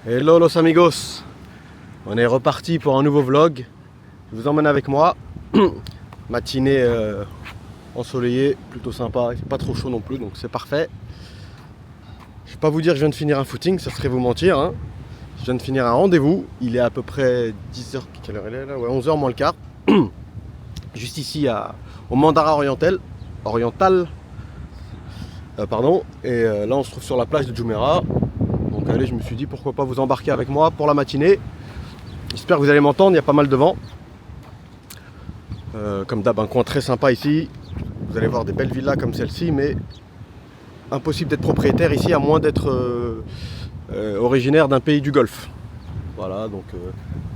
Hello los amigos, on est reparti pour un nouveau vlog. Je vous emmène avec moi. Matinée ensoleillée, plutôt sympa, il fait pas trop chaud non plus, donc c'est parfait. Je vais pas vous dire que je viens de finir un footing, ça serait vous mentir, hein. Je viens de finir un rendez-vous, il est à peu près 10h, quelle heure il est là, ouais, 11h moins le quart. Juste ici au Mandara Oriental. Et là on se trouve sur la plage de Jumeirah. Donc allez, je me suis dit pourquoi pas vous embarquer avec moi pour la matinée. J'espère que vous allez m'entendre, il y a pas mal de vent. Comme d'hab, un coin très sympa ici. Vous allez voir des belles villas comme celle-ci, mais impossible d'être propriétaire ici à moins d'être originaire d'un pays du Golfe. Voilà, donc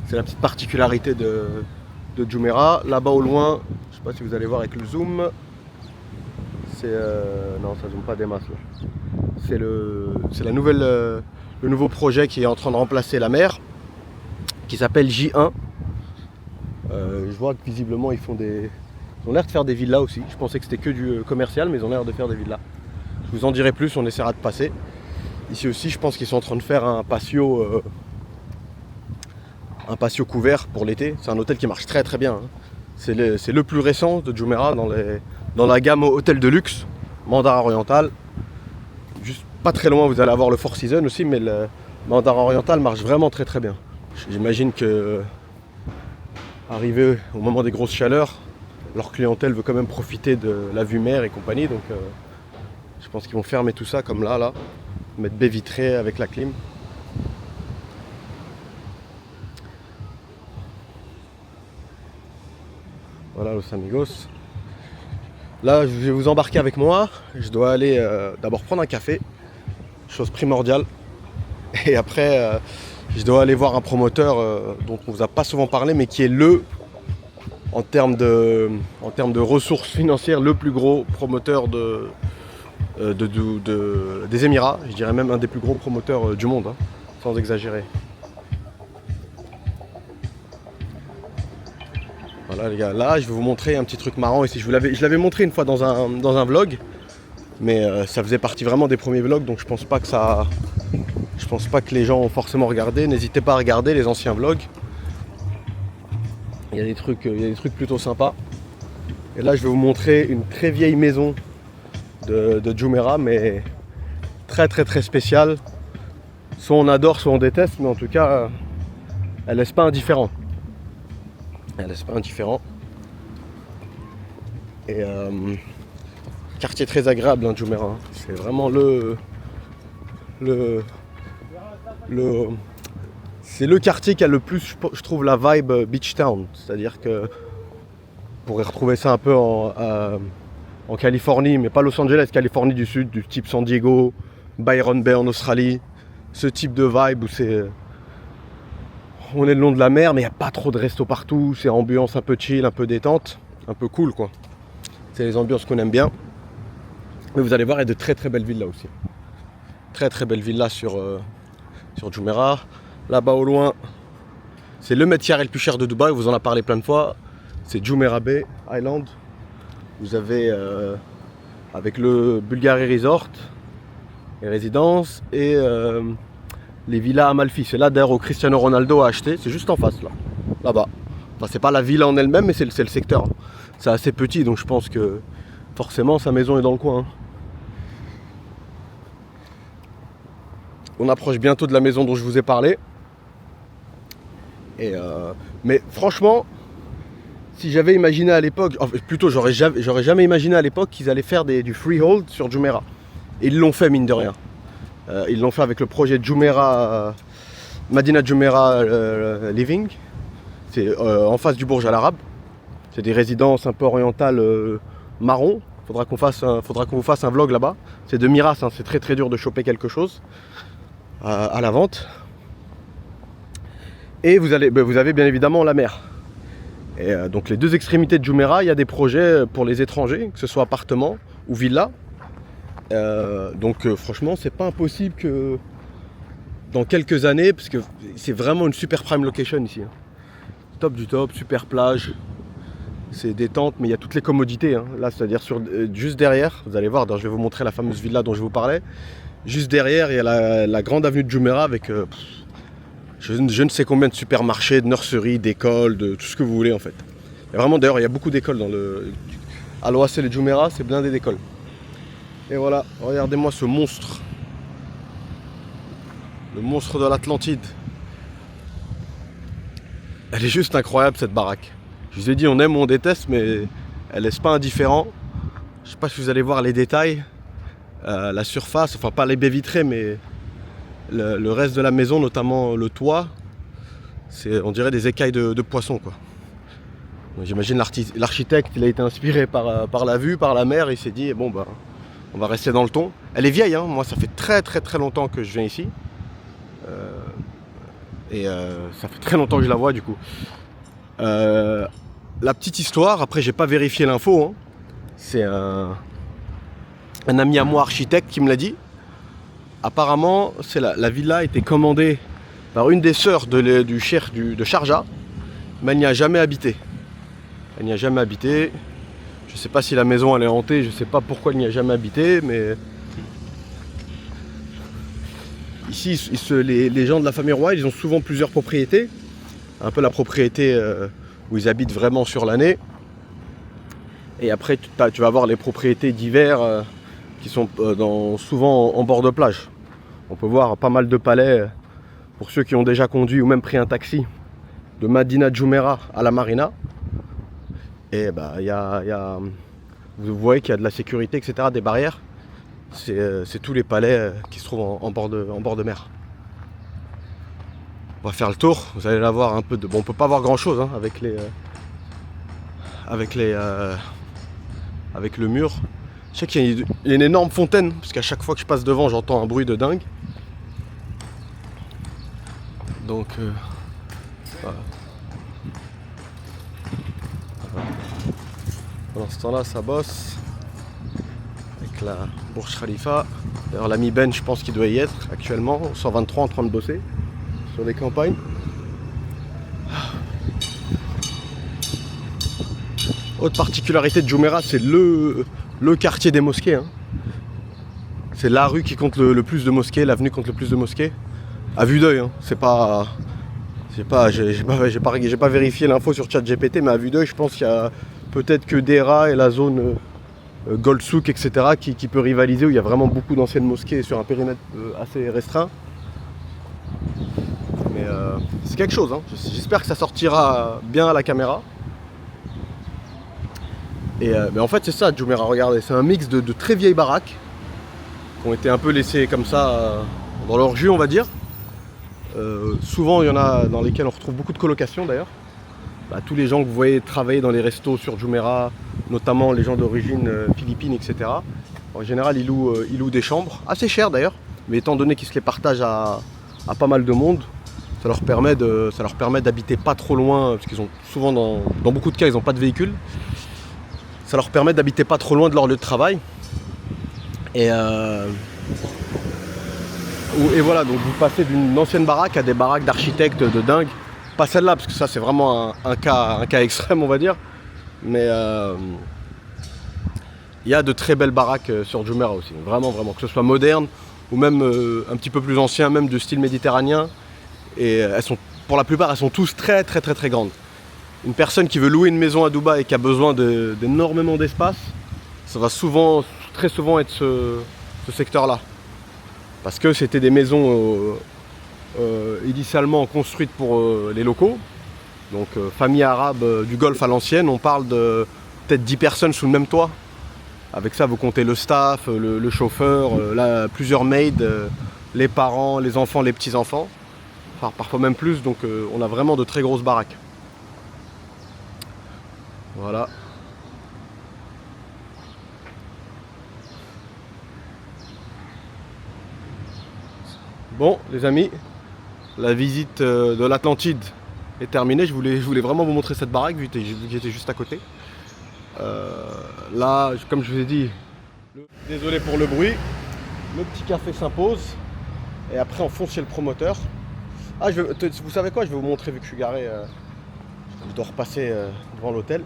c'est la petite particularité de Jumeirah. Là-bas au loin, je sais pas si vous allez voir avec le zoom. Non, ça zoome pas des masses là. C'est le nouveau projet qui est en train de remplacer la mer, qui s'appelle J1. Je vois que visiblement ils ont l'air de faire des villas aussi. Je pensais que c'était que du commercial, mais ils ont l'air de faire des villas. Je vous en dirai plus, on essaiera de passer. Ici aussi, je pense qu'ils sont en train de faire un patio couvert pour l'été. C'est un hôtel qui marche très très bien, hein. C'est le plus récent de Jumeirah dans la gamme hôtel de luxe, Mandara Oriental. Juste pas très loin, vous allez avoir le Four Seasons aussi, mais le Mandara Oriental marche vraiment très très bien. J'imagine que, arrivé au moment des grosses chaleurs, leur clientèle veut quand même profiter de la vue mer et compagnie, donc je pense qu'ils vont fermer tout ça comme là, mettre baie vitrée avec la clim. Voilà los amigos. Là, je vais vous embarquer avec moi. Je dois aller d'abord prendre un café, chose primordiale. Et après, je dois aller voir un promoteur dont on ne vous a pas souvent parlé, mais qui est en termes de ressources financières, le plus gros promoteur des Émirats. Je dirais même un des plus gros promoteurs du monde, hein, sans exagérer. Voilà les gars, là je vais vous montrer un petit truc marrant ici. Je l'avais montré une fois dans un vlog, mais ça faisait partie vraiment des premiers vlogs, donc je pense pas que les gens ont forcément regardé. N'hésitez pas à regarder les anciens vlogs. Il y a des trucs plutôt sympas. Et là je vais vous montrer une très vieille maison de Jumeirah, mais très très très spéciale. Soit on adore, soit on déteste, mais en tout cas elle laisse pas indifférent. Et quartier très agréable, hein, Jumeirah. C'est vraiment c'est le quartier qui a le plus, je trouve, la vibe beach town. C'est-à-dire que vous pourrez retrouver ça un peu en Californie, mais pas Los Angeles, Californie du Sud, du type San Diego, Byron Bay en Australie. Ce type de vibe où on est le long de la mer, mais il n'y a pas trop de restos partout. C'est ambiance un peu chill, un peu détente, un peu cool quoi. C'est les ambiances qu'on aime bien. Mais vous allez voir, il y a de très très belles villas aussi. Très très belles villas sur Jumeirah. Là-bas au loin, c'est le mètre carré le plus cher de Dubaï, on vous en a parlé plein de fois. C'est Jumeirah Bay Island. Vous avez avec le Bulgari Resort et résidence et les villas Amalfi. C'est là d'ailleurs où Cristiano Ronaldo a acheté, c'est juste en face là-bas. Enfin c'est pas la villa en elle-même, mais c'est le secteur. C'est assez petit, donc je pense que forcément sa maison est dans le coin, hein. On approche bientôt de la maison dont je vous ai parlé. Mais franchement, si j'avais imaginé à l'époque, plutôt j'aurais jamais imaginé à l'époque qu'ils allaient faire du freehold sur Jumeirah. Et ils l'ont fait mine de rien. Ils l'ont fait avec le projet Jumeirah, Madina Jumeirah Living. C'est en face du Burj Al Arab. C'est des résidences un peu orientales marron. Faudra qu'on vous fasse un vlog là-bas. C'est de Miras, hein, c'est très très dur de choper quelque chose à la vente. Et vous avez bien évidemment la mer. Et donc les deux extrémités de Jumeirah, il y a des projets pour les étrangers, que ce soit appartements ou villas. Donc franchement, c'est pas impossible que dans quelques années, parce que c'est vraiment une super prime location ici, hein. Top du top, super plage. C'est détente, mais il y a toutes les commodités, hein. Là, c'est-à-dire juste derrière, vous allez voir, je vais vous montrer la fameuse villa dont je vous parlais. Juste derrière, il y a la grande avenue de Jumeirah avec je ne sais combien de supermarchés, de nurseries, d'écoles, de tout ce que vous voulez en fait. Et vraiment, d'ailleurs, il y a beaucoup d'écoles dans à l'Oasel et Jumeirah, c'est blindé d'écoles. Et voilà, regardez-moi ce monstre. Le monstre de l'Atlantide. Elle est juste incroyable cette baraque. Je vous ai dit, on aime ou on déteste, mais elle laisse pas indifférent. Je sais pas si vous allez voir les détails. La surface, enfin pas les baies vitrées, mais le reste de la maison, notamment le toit, on dirait des écailles de poisson quoi. J'imagine l'architecte, il a été inspiré par la vue, par la mer, il s'est dit bon bah on va rester dans le ton. Elle est vieille, hein. Moi ça fait très longtemps que je viens ici. Ça fait très longtemps que je la vois du coup. La petite histoire, après j'ai pas vérifié l'info, hein. C'est un ami à moi architecte qui me l'a dit. Apparemment, la villa a été commandée par une des sœurs du cheikh de Sharjah, mais elle n'y a jamais habité. Elle n'y a jamais habité. Je ne sais pas si la maison elle est hantée, je ne sais pas pourquoi elle n'y a jamais habité, mais ici, les gens de la famille royale, ils ont souvent plusieurs propriétés. Un peu la propriété où ils habitent vraiment sur l'année. Et après, tu vas avoir les propriétés d'hiver qui sont souvent en bord de plage. On peut voir pas mal de palais, pour ceux qui ont déjà conduit ou même pris un taxi, de Madinat Jumeirah à la marina. Et bah, vous voyez qu'il y a de la sécurité, etc., des barrières. C'est tous les palais qui se trouvent en bord de mer. On va faire le tour, vous allez la voir un peu de. Bon, on peut pas voir grand chose hein, avec le mur. Je sais qu'il y a une énorme fontaine, parce qu'à chaque fois que je passe devant, j'entends un bruit de dingue. Donc, voilà. Pendant ce temps-là, ça bosse avec la Burj Khalifa. D'ailleurs, l'ami Ben, je pense qu'il doit y être actuellement, 123 en train de bosser sur les campagnes. Autre particularité de Jumeirah, c'est le quartier des mosquées. Hein. C'est la rue qui compte le plus de mosquées, l'avenue compte le plus de mosquées. À vue d'œil, hein. C'est pas. J'ai pas vérifié l'info sur ChatGPT, mais à vue d'œil, je pense qu'il y a peut-être que Dera et la zone Gold Souk, etc., qui peut rivaliser, où il y a vraiment beaucoup d'anciennes mosquées sur un périmètre assez restreint. Mais c'est quelque chose, hein. J'espère que ça sortira bien à la caméra. Mais en fait c'est ça Jumeirah, regardez, c'est un mix de très vieilles baraques qui ont été un peu laissées comme ça dans leur jus on va dire. Souvent il y en a dans lesquels on retrouve beaucoup de colocations d'ailleurs. Tous les gens que vous voyez travailler dans les restos sur Jumeirah, notamment les gens d'origine philippine, etc. En général ils louent des chambres, assez chères d'ailleurs, mais étant donné qu'ils se les partagent à pas mal de monde, ça leur permet d'habiter pas trop loin, parce qu'ils ont souvent dans beaucoup de cas ils n'ont pas de véhicule. Ça leur permet d'habiter pas trop loin de leur lieu de travail. Et voilà, donc vous passez d'une ancienne baraque à des baraques d'architectes de dingue. Pas celle-là, parce que ça c'est vraiment un cas extrême on va dire. Mais il y a de très belles baraques sur Jumeirah aussi. Vraiment, que ce soit moderne ou même un petit peu plus ancien, même de style méditerranéen. Et pour la plupart, elles sont tous très grandes. Une personne qui veut louer une maison à Dubaï et qui a besoin d'énormément d'espace, ça va très souvent être ce secteur-là. Parce que c'était des maisons initialement construites pour les locaux. Donc famille arabe du Golfe à l'ancienne, on parle de peut-être 10 personnes sous le même toit. Avec ça, vous comptez le staff, le chauffeur, plusieurs maids, les parents, les enfants, les petits-enfants. Enfin, parfois même plus, donc on a vraiment de très grosses baraques. Voilà. Bon les amis, la visite de l'Atlantide est terminée. Je voulais vraiment vous montrer cette baraque vu que j'étais juste à côté. Là, comme je vous ai dit, désolé pour le bruit, le petit café s'impose. Et après on fonce chez le promoteur. Vous savez quoi, je vais vous montrer vu que je suis garé, je dois repasser devant l'hôtel.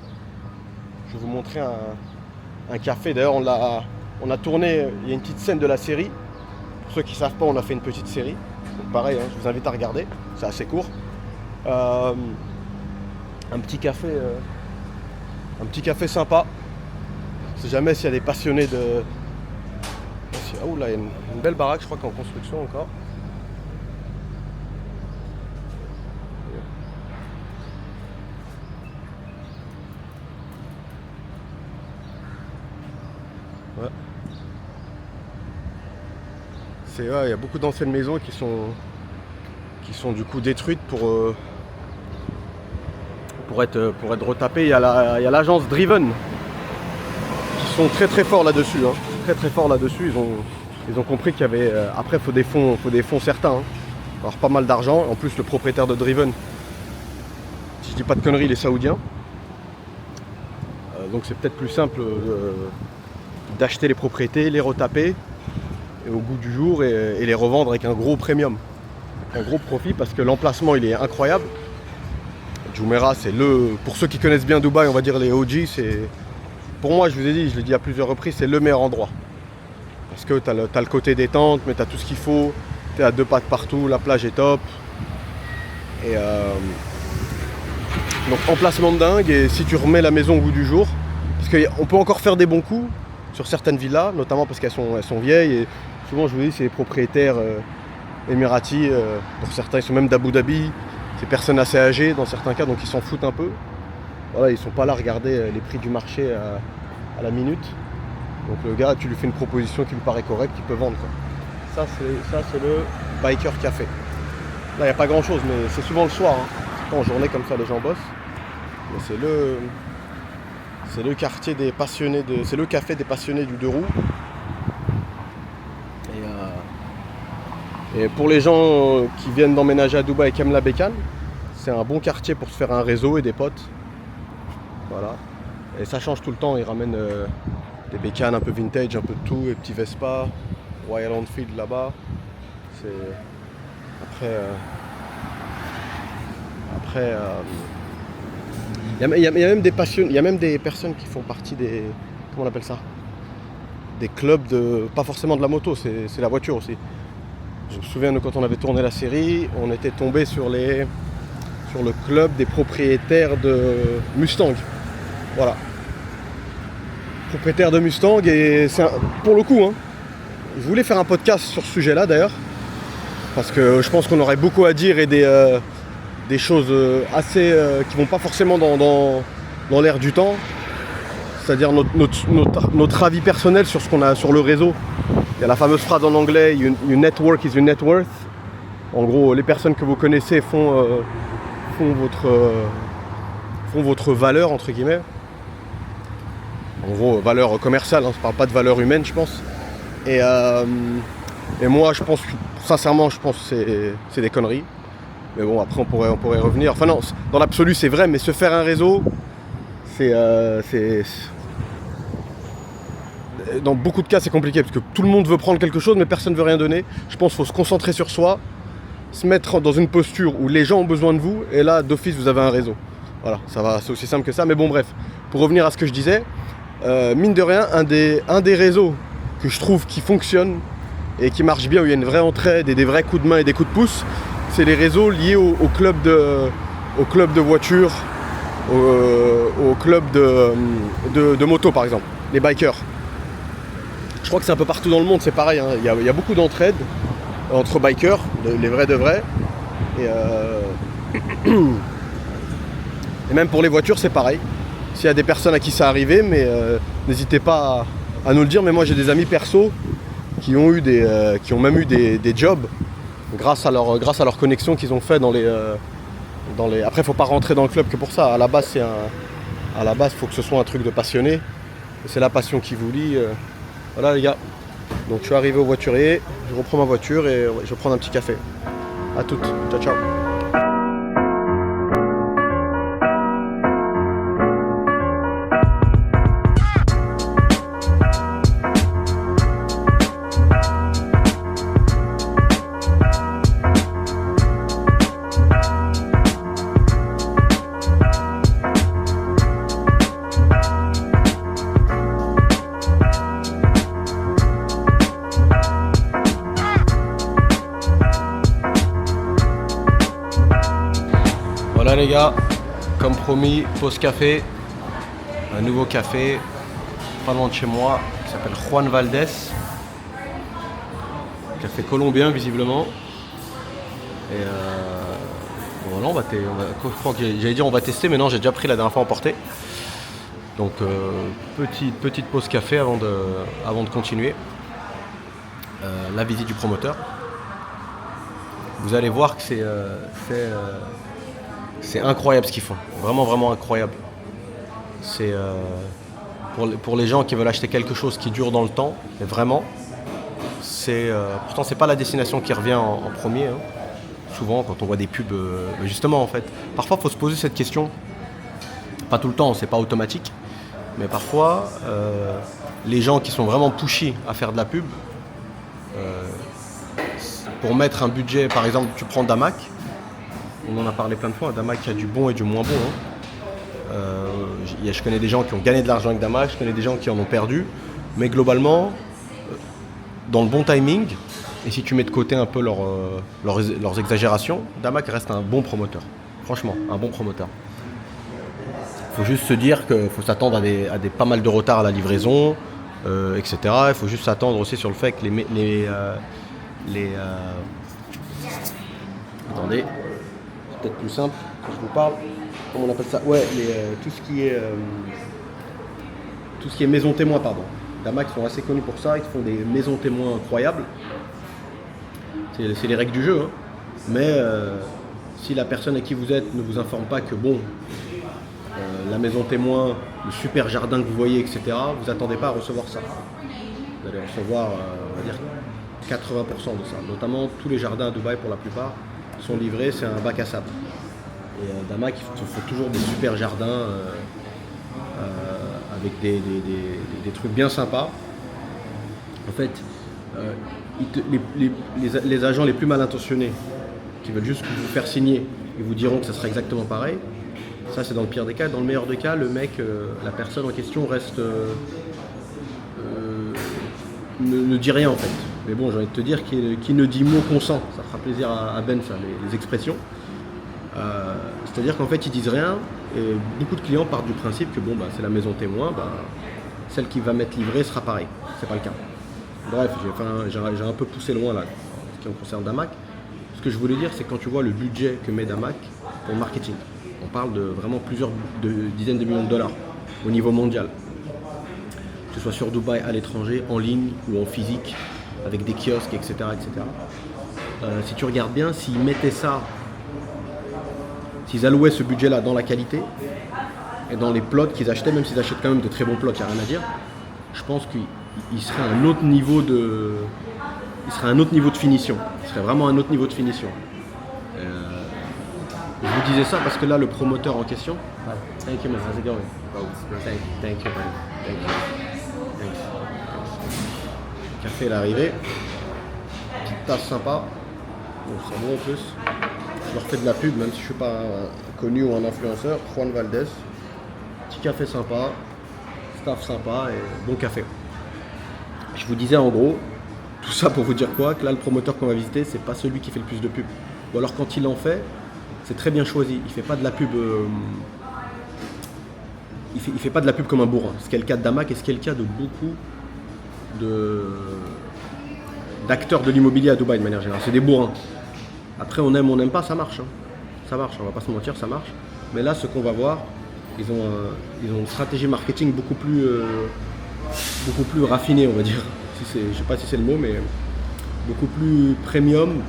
Je vais vous montrer un café. D'ailleurs on a tourné, il y a une petite scène de la série Pour ceux qui ne savent pas, on a fait une petite série. Donc pareil, hein, je vous invite à regarder, c'est assez court. Un petit café sympa. Je sais jamais s'il y a des passionnés de... Oh là, il y a une belle baraque, je crois qu'en construction encore. Ouais. Il y a beaucoup d'anciennes maisons qui sont du coup détruites pour être retapées. Il y a l'agence Driven qui sont très très forts là-dessus. Hein. Très très forts là-dessus. Ils ont compris qu'il y avait... après, faut des fonds certains. Hein. Alors pas mal d'argent. En plus, le propriétaire de Driven, si je dis pas de conneries, il est saoudien. Donc c'est peut-être plus simple d'acheter les propriétés, les retaper et au goût du jour et les revendre avec un gros premium, un gros profit, parce que l'emplacement il est incroyable. Jumeirah, c'est pour ceux qui connaissent bien Dubaï, on va dire les OG, c'est, pour moi, je vous ai dit, je l'ai dit à plusieurs reprises, c'est le meilleur endroit. Parce que t'as le côté détente, mais t'as tout ce qu'il faut, t'es à 2 pas de partout, la plage est top. Et donc emplacement de dingue, et si tu remets la maison au goût du jour, parce qu'on peut encore faire des bons coups sur certaines villas, notamment parce qu'elles sont vieilles, et souvent je vous dis c'est les propriétaires émiratis, pour certains ils sont même d'Abu Dhabi, c'est personnes assez âgées dans certains cas, donc ils s'en foutent un peu. Voilà, ils sont pas là à regarder les prix du marché à la minute. Donc le gars, tu lui fais une proposition qui lui paraît correcte, il peut vendre quoi. Ça c'est le Biker Café. Là il n'y a pas grand chose, mais c'est souvent le soir, hein. En journée comme ça les gens bossent. Mais c'est le quartier des passionnés c'est le café des passionnés du 2 roues. Et pour les gens qui viennent d'emménager à Dubaï et qui aiment la bécane, c'est un bon quartier pour se faire un réseau et des potes. Voilà. Et ça change tout le temps, ils ramènent des bécanes un peu vintage, un peu de tout, et petits Vespa, Royal Enfield là-bas. Il y a même des passionnés, il y a même des personnes qui font partie des, comment on appelle ça, des clubs de, pas forcément de la moto, c'est la voiture aussi. Je me souviens de quand on avait tourné la série, on était tombé sur le club des propriétaires de Mustang. Voilà. Propriétaires de Mustang, et c'est pour le coup, hein, je voulais faire un podcast sur ce sujet-là d'ailleurs, parce que je pense qu'on aurait beaucoup à dire et des choses assez qui vont pas forcément dans l'air du temps, c'est-à-dire notre avis personnel sur ce qu'on a sur le réseau. Il y a la fameuse phrase en anglais, your network is your net worth. En gros, les personnes que vous connaissez font votre valeur, entre guillemets. En gros, valeur commerciale, hein, je parle pas de valeur humaine, je pense. Et moi, je pense, sincèrement, que c'est des conneries. Mais bon, après, on pourrait revenir. Enfin non, dans l'absolu, c'est vrai, mais se faire un réseau, dans beaucoup de cas, c'est compliqué, parce que tout le monde veut prendre quelque chose, mais personne ne veut rien donner. Je pense qu'il faut se concentrer sur soi, se mettre dans une posture où les gens ont besoin de vous, et là, d'office, vous avez un réseau. Voilà, c'est aussi simple que ça. Mais bon, bref, pour revenir à ce que je disais, mine de rien, un des réseaux que je trouve qui fonctionne et qui marche bien, où il y a une vraie entraide et des vrais coups de main et des coups de pouce, c'est les réseaux liés au club de voitures, au club de moto par exemple, les bikers. Je crois que c'est un peu partout dans le monde, c'est pareil, hein. Il y a beaucoup d'entraide entre bikers, les vrais de vrais. Et même pour les voitures, c'est pareil. S'il y a des personnes à qui ça arrivé, mais n'hésitez pas à nous le dire. Mais moi, j'ai des amis perso qui ont même eu des jobs grâce à leur connexion qu'ils ont fait dans les. Après, faut pas rentrer dans le club que pour ça. À la base, faut que ce soit un truc de passionné. Et c'est la passion qui vous lie. Voilà les gars. Donc je suis arrivé au voiturier, je reprends ma voiture et je vais prendre un petit café. À toutes. Ciao ciao. Voilà les gars, comme promis, pause café, un nouveau café, pas loin de chez moi, qui s'appelle Juan Valdez. Café colombien visiblement. Et voilà, je crois que j'allais dire on va tester, mais non, j'ai déjà pris la dernière fois emporté. Donc petite pause café avant de continuer la visite du promoteur. Vous allez voir que c'est incroyable ce qu'ils font, vraiment incroyable. C'est pour les gens qui veulent acheter quelque chose qui dure dans le temps, mais vraiment, pourtant c'est pas la destination qui revient en premier. Hein. Souvent quand on voit des pubs, justement en fait, parfois il faut se poser cette question. Pas tout le temps, c'est pas automatique, mais parfois les gens qui sont vraiment pushy à faire de la pub, pour mettre un budget, par exemple tu prends Damac, on en a parlé plein de fois, Damac il y a du bon et du moins bon. Hein. Je connais des gens qui ont gagné de l'argent avec Damac, je connais des gens qui en ont perdu, mais globalement, dans le bon timing, et si tu mets de côté un peu leurs exagérations, Damac reste un bon promoteur. Franchement, un bon promoteur. Il faut juste se dire qu'il faut s'attendre à des pas mal de retards à la livraison, etc. Il faut juste s'attendre aussi sur le fait que attendez, c'est peut-être plus simple que je vous parle. Comment on appelle ça? Ouais, tout ce qui est maison témoin, pardon. Damac sont assez connus pour ça, ils font des maisons témoins incroyables. C'est les règles du jeu, hein. Mais si la personne à qui vous êtes ne vous informe pas que la maison témoin, le super jardin que vous voyez, etc., vous attendez pas à recevoir ça. Vous allez recevoir, on va dire, 80% de ça. Notamment tous les jardins à Dubaï, pour la plupart, sont livrés, c'est un bac à sable. Et Damac, ils font toujours des super jardins avec des trucs bien sympas. En fait, les agents les plus mal intentionnés qui veulent juste vous faire signer, ils vous diront que ça sera exactement pareil. Ça, c'est dans le pire des cas. Dans le meilleur des cas, le mec, la personne en question reste ne dit rien en fait. Mais bon, j'ai envie de te dire qui ne dit mot consent. Ça fera plaisir à Ben, ça, les expressions. C'est-à-dire qu'en fait, ils disent rien. Et beaucoup de clients partent du principe que c'est la maison témoin, celle qui va m'être livrée sera pareille. C'est pas le cas. Bref, j'ai un peu poussé loin là, en ce qui concerne Damac. Ce que je voulais dire, c'est quand tu vois le budget que met Damac pour le marketing. On parle de vraiment plusieurs dizaines de millions de dollars au niveau mondial. Que ce soit sur Dubaï, à l'étranger, en ligne ou en physique, avec des kiosques, etc. Si tu regardes bien, s'ils mettaient ça, s'ils allouaient ce budget-là dans la qualité et dans les plots qu'ils achetaient, même s'ils achètent quand même de très bons plots, il n'y a rien à dire, je pense qu'il serait un autre niveau de finition. Il serait vraiment un autre niveau de finition. Je vous disais ça parce que là, le promoteur en question. Thank you, man. How's it going? Thank you, man. Thanks. Le café est arrivé. Petite tasse sympa. Bon, c'est bon en plus. Je leur fais de la pub, même si je suis pas connu ou un influenceur. Juan Valdez. Petit café sympa. Staff sympa et bon café. Je vous disais en gros, tout ça pour vous dire quoi? Que là, le promoteur qu'on va visiter, c'est pas celui qui fait le plus de pub. Ou alors quand il en fait, c'est très bien choisi. Il fait pas de la pub. Il fait pas de la pub comme un bourrin. Ce qui est le cas de Damac et ce qui est le cas de beaucoup d'acteurs de l'immobilier à Dubaï de manière générale. C'est des bourrins. Après, on aime, on n'aime pas, ça marche. Hein. Ça marche. On va pas se mentir, ça marche. Mais là, ce qu'on va voir, ils ont une stratégie marketing beaucoup plus raffinée, on va dire. Je sais pas si c'est le mot, mais beaucoup plus premium.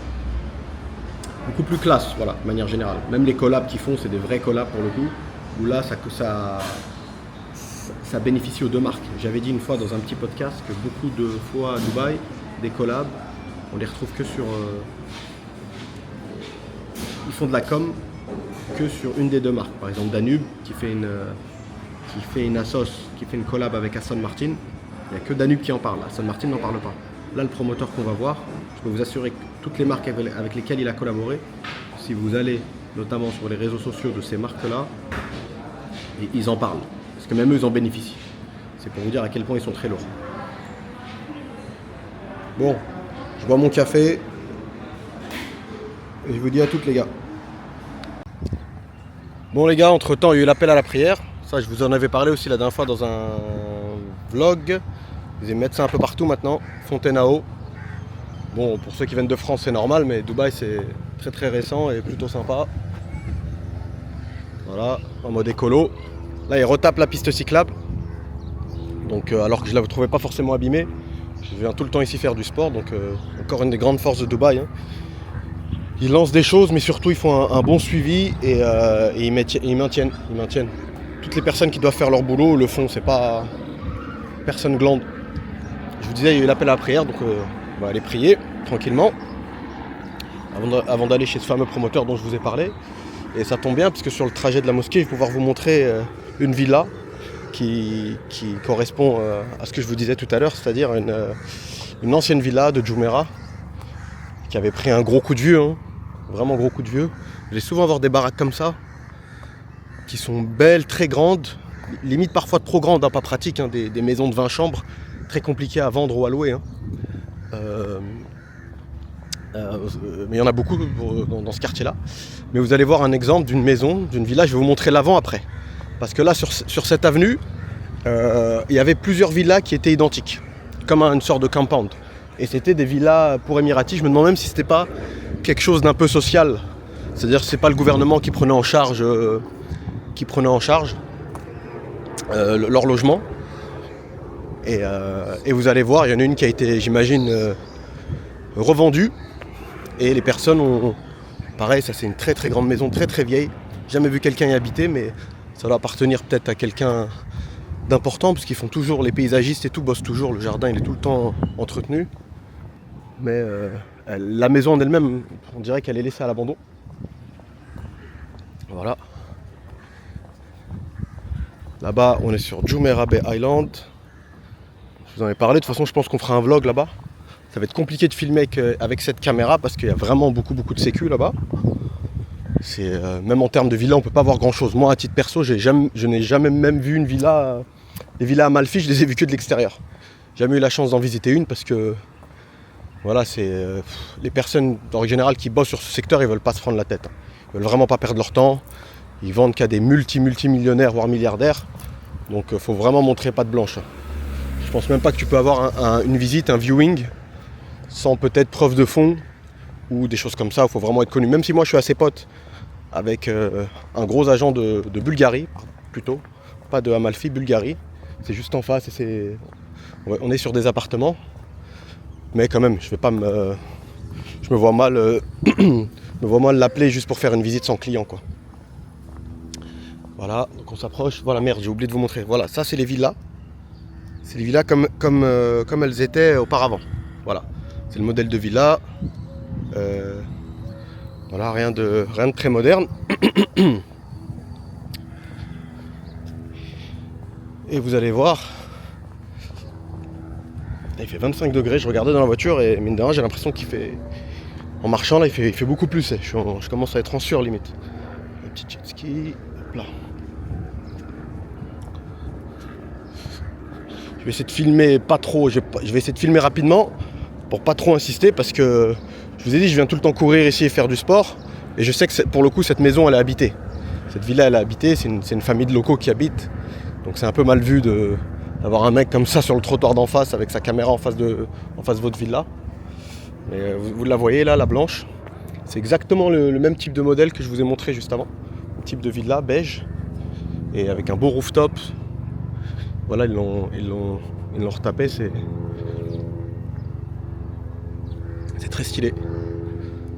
Beaucoup plus classe, voilà, de manière générale. Même les collabs qu'ils font, c'est des vrais collabs pour le coup, où là, ça bénéficie aux deux marques. J'avais dit une fois dans un petit podcast que beaucoup de fois à Dubaï, des collabs, on les retrouve que sur... ils font de la com que sur une des deux marques. Par exemple, Danube, qui fait une collab avec Aston Martin, il n'y a que Danube qui en parle, Aston Martin n'en parle pas. Là, le promoteur qu'on va voir, je peux vous assurer que toutes les marques avec lesquelles il a collaboré, si vous allez notamment sur les réseaux sociaux de ces marques-là, ils en parlent. Parce que même eux, ils en bénéficient. C'est pour vous dire à quel point ils sont très lourds. Bon, je bois mon café et je vous dis à toutes les gars. Bon les gars, entre temps il y a eu l'appel à la prière. Ça je vous en avais parlé aussi la dernière fois dans un vlog. Ils mettent ça un peu partout maintenant. Fontaine à eau. Bon, pour ceux qui viennent de France c'est normal, mais Dubaï c'est très très récent et plutôt sympa. Voilà, en mode écolo. Là ils retapent la piste cyclable. Donc alors que je la trouvais pas forcément abîmée. Je viens tout le temps ici faire du sport, donc encore une des grandes forces de Dubaï. Hein. Ils lancent des choses, mais surtout ils font un bon suivi et ils maintiennent. Toutes les personnes qui doivent faire leur boulot le font, c'est pas personne glande. Je vous disais, il y a eu l'appel à la prière, donc on va aller prier tranquillement avant d'aller chez ce fameux promoteur dont je vous ai parlé. Et ça tombe bien, parce que sur le trajet de la mosquée, je vais pouvoir vous montrer une villa qui correspond à ce que je vous disais tout à l'heure, c'est-à-dire une ancienne villa de Jumeirah qui avait pris un gros coup de vieux, hein, vraiment gros coup de vieux. Je vais souvent voir des baraques comme ça, qui sont belles, très grandes, limite parfois trop grandes, hein, pas pratiques, hein, des maisons de 20 chambres, très compliquées à vendre ou à louer. Hein. Mais il y en a beaucoup dans ce quartier-là. Mais vous allez voir un exemple d'une maison, d'une villa, je vais vous montrer l'avant-après. Parce que là, sur cette avenue, il y avait plusieurs villas qui étaient identiques, comme une sorte de compound. Et c'était des villas pour Émiratis. Je me demande même si c'était pas quelque chose d'un peu social. C'est-à-dire que c'est pas le gouvernement qui prenait en charge, leur logement. Et vous allez voir, il y en a une qui a été, j'imagine, revendue. Et les personnes ont... Pareil, ça c'est une très très grande maison, très très vieille. Jamais vu quelqu'un y habiter, mais ça doit appartenir peut-être à quelqu'un d'important, parce qu'ils font toujours, les paysagistes et tout, bossent toujours. Le jardin, il est tout le temps entretenu. Mais la maison en elle-même, on dirait qu'elle est laissée à l'abandon. Voilà. Là-bas, on est sur Jumeirah Bay Island. Je vous en ai parlé, de toute façon, je pense qu'on fera un vlog là-bas. Ça va être compliqué de filmer avec cette caméra parce qu'il y a vraiment beaucoup de sécu là-bas. Même en termes de villa, on peut pas voir grand-chose. Moi, à titre perso, je n'ai jamais même vu une villa. Les villas à Amalfi, je les ai vues que de l'extérieur. J'ai jamais eu la chance d'en visiter une parce que voilà, les personnes en général qui bossent sur ce secteur, ils veulent pas se prendre la tête. Ils veulent vraiment pas perdre leur temps. Ils vendent qu'à des multimillionnaires, voire milliardaires. Donc faut vraiment montrer patte blanche. Je pense même pas que tu peux avoir une visite, un viewing, sans peut-être preuve de fond ou des choses comme ça. Il faut vraiment être connu. Même si moi je suis assez pote avec un gros agent de Bulgarie, plutôt, pas de Amalfi, Bulgarie. C'est juste en face et on est sur des appartements. Mais quand même, je me vois mal l'appeler juste pour faire une visite sans client, quoi. Voilà, donc on s'approche. Voilà, merde, j'ai oublié de vous montrer. Voilà, ça c'est les villas. C'est les villas comme elles étaient auparavant. Voilà, c'est le modèle de villa. Voilà, rien de très moderne. Et vous allez voir, il fait 25 degrés, je regardais dans la voiture et mine de rien j'ai l'impression qu'il fait... En marchant là il fait beaucoup plus, je commence à être en sueur limite. Un petit jet ski, hop là. Je vais essayer de filmer pas trop, je vais essayer de filmer rapidement pour pas trop insister parce que je vous ai dit je viens tout le temps courir ici et faire du sport et je sais que pour le coup cette maison elle est habitée. Cette villa elle est habitée, c'est une famille de locaux qui habite. Donc c'est un peu mal vu d'avoir un mec comme ça sur le trottoir d'en face avec sa caméra en face de votre villa. Mais vous la voyez là, la blanche. C'est exactement le même type de modèle que je vous ai montré juste avant. Un type de villa beige et avec un beau rooftop. Voilà, ils l'ont retapé, c'est très stylé.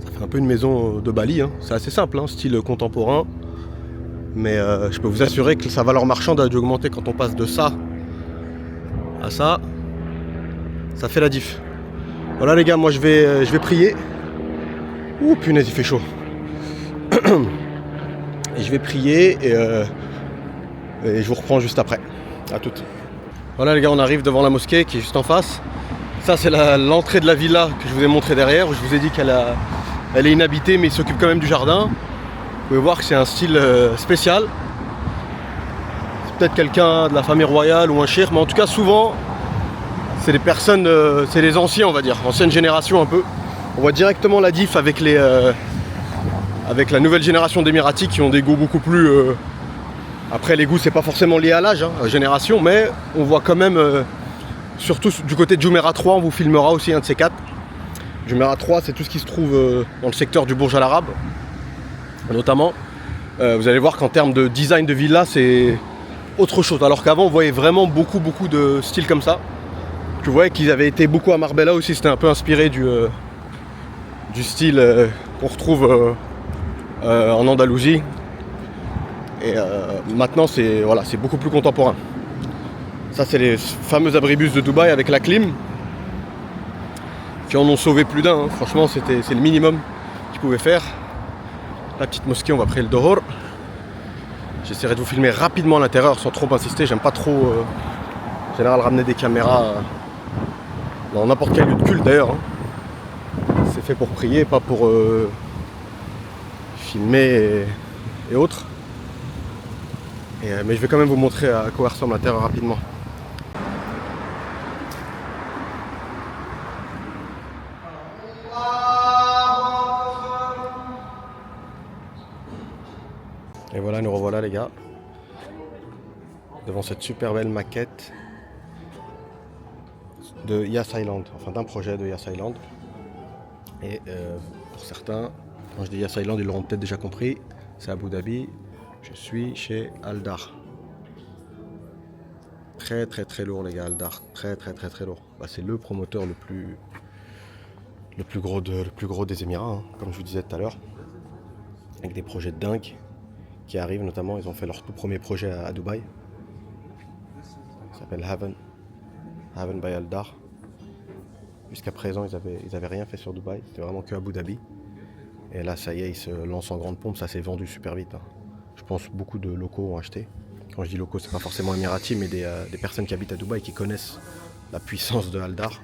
Ça fait un peu une maison de Bali, hein. C'est assez simple, hein, style contemporain. Mais je peux vous assurer que sa valeur marchande a dû augmenter quand on passe de ça à ça. Ça fait la diff. Voilà les gars, moi je vais prier. Ouh punaise, il fait chaud. Et je vais prier et je vous reprends juste après. À toutes. Voilà les gars, on arrive devant la mosquée qui est juste en face. Ça c'est l'entrée de la villa que je vous ai montré derrière, où je vous ai dit qu'elle est inhabitée mais il s'occupe quand même du jardin. Vous pouvez voir que c'est un style spécial. C'est peut-être quelqu'un de la famille royale ou un cheikh, mais en tout cas souvent c'est des personnes, c'est les anciens on va dire, ancienne génération un peu. On voit directement la diff avec avec la nouvelle génération d'Émiratis qui ont des goûts beaucoup plus... Après les goûts c'est pas forcément lié à l'âge, génération, mais on voit quand même, surtout du côté de Jumeirah 3, on vous filmera aussi un de ces quatre. Jumeirah 3 c'est tout ce qui se trouve dans le secteur du Bourj Al Arab, notamment. Vous allez voir qu'en termes de design de villa c'est autre chose, alors qu'avant on voyait vraiment beaucoup de styles comme ça. Tu voyais qu'ils avaient été beaucoup à Marbella aussi, c'était un peu inspiré du style qu'on retrouve en Andalousie. Et maintenant c'est voilà, c'est beaucoup plus contemporain. Ça c'est les fameux abribus de Dubaï avec la clim qui en ont sauvé plus d'un, franchement c'est le minimum qu'ils pouvaient faire. La petite mosquée, on va prier le Dohor. J'essaierai de vous filmer rapidement à l'intérieur sans trop insister, j'aime pas trop en général ramener des caméras dans n'importe quel lieu de culte d'ailleurs. C'est fait pour prier, pas pour filmer et autres. Mais je vais quand même vous montrer à quoi ressemble l'intérieur rapidement. Et voilà, nous revoilà les gars, devant cette super belle maquette de Yas Island, enfin d'un projet de Yas Island. Et pour certains, quand je dis Yas Island, ils l'auront peut-être déjà compris, c'est Abu Dhabi. Je suis chez Aldar. Très lourd les gars, Aldar. Très lourd. Bah, c'est le promoteur le plus gros des Émirats, comme je vous disais tout à l'heure. Avec des projets de dingue qui arrivent, notamment ils ont fait leur tout premier projet à Dubaï. Ça s'appelle Haven by Aldar. Jusqu'à présent ils avaient rien fait sur Dubaï, c'était vraiment que Abu Dhabi. Et là ça y est, ils se lancent en grande pompe, ça s'est vendu super vite. Je pense que beaucoup de locaux ont acheté. Quand je dis locaux, c'est pas forcément émiratis, mais des personnes qui habitent à Dubaï qui connaissent la puissance de Aldar.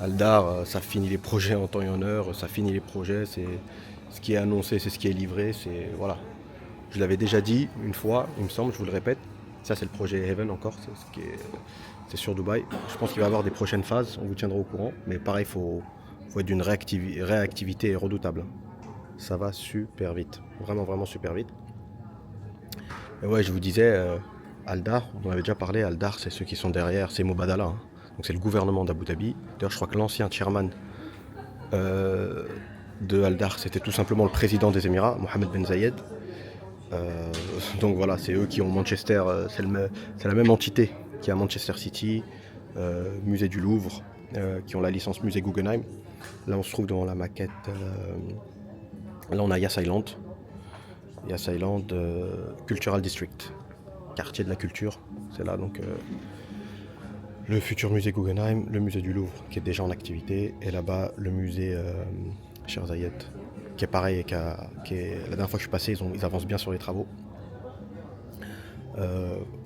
Aldar, ça finit les projets en temps et en heure, ça finit les projets, c'est ce qui est annoncé, c'est ce qui est livré, c'est voilà. Je l'avais déjà dit une fois, il me semble, je vous le répète. Ça c'est le projet Heaven encore, c'est sur Dubaï. Je pense qu'il va y avoir des prochaines phases, on vous tiendra au courant, mais pareil, faut être d'une réactivité redoutable. Ça va super vite, vraiment super vite. Et ouais, je vous disais, Aldar, on en avait déjà parlé, Aldar c'est ceux qui sont derrière, c'est Mubadala, donc c'est le gouvernement d'Abu Dhabi. D'ailleurs je crois que l'ancien chairman de Aldar c'était tout simplement le président des Émirats, Mohammed Ben Zayed. Donc voilà, c'est eux qui ont Manchester, c'est la même entité qui a Manchester City, musée du Louvre, qui ont la licence musée Guggenheim. Là on se trouve dans la maquette... Là on a Yas Island Cultural District, quartier de la culture, c'est là donc le futur musée Guggenheim, le musée du Louvre qui est déjà en activité, et là-bas le musée Sheikh Zayed qui est pareil, la dernière fois que je suis passé ils avancent bien sur les travaux.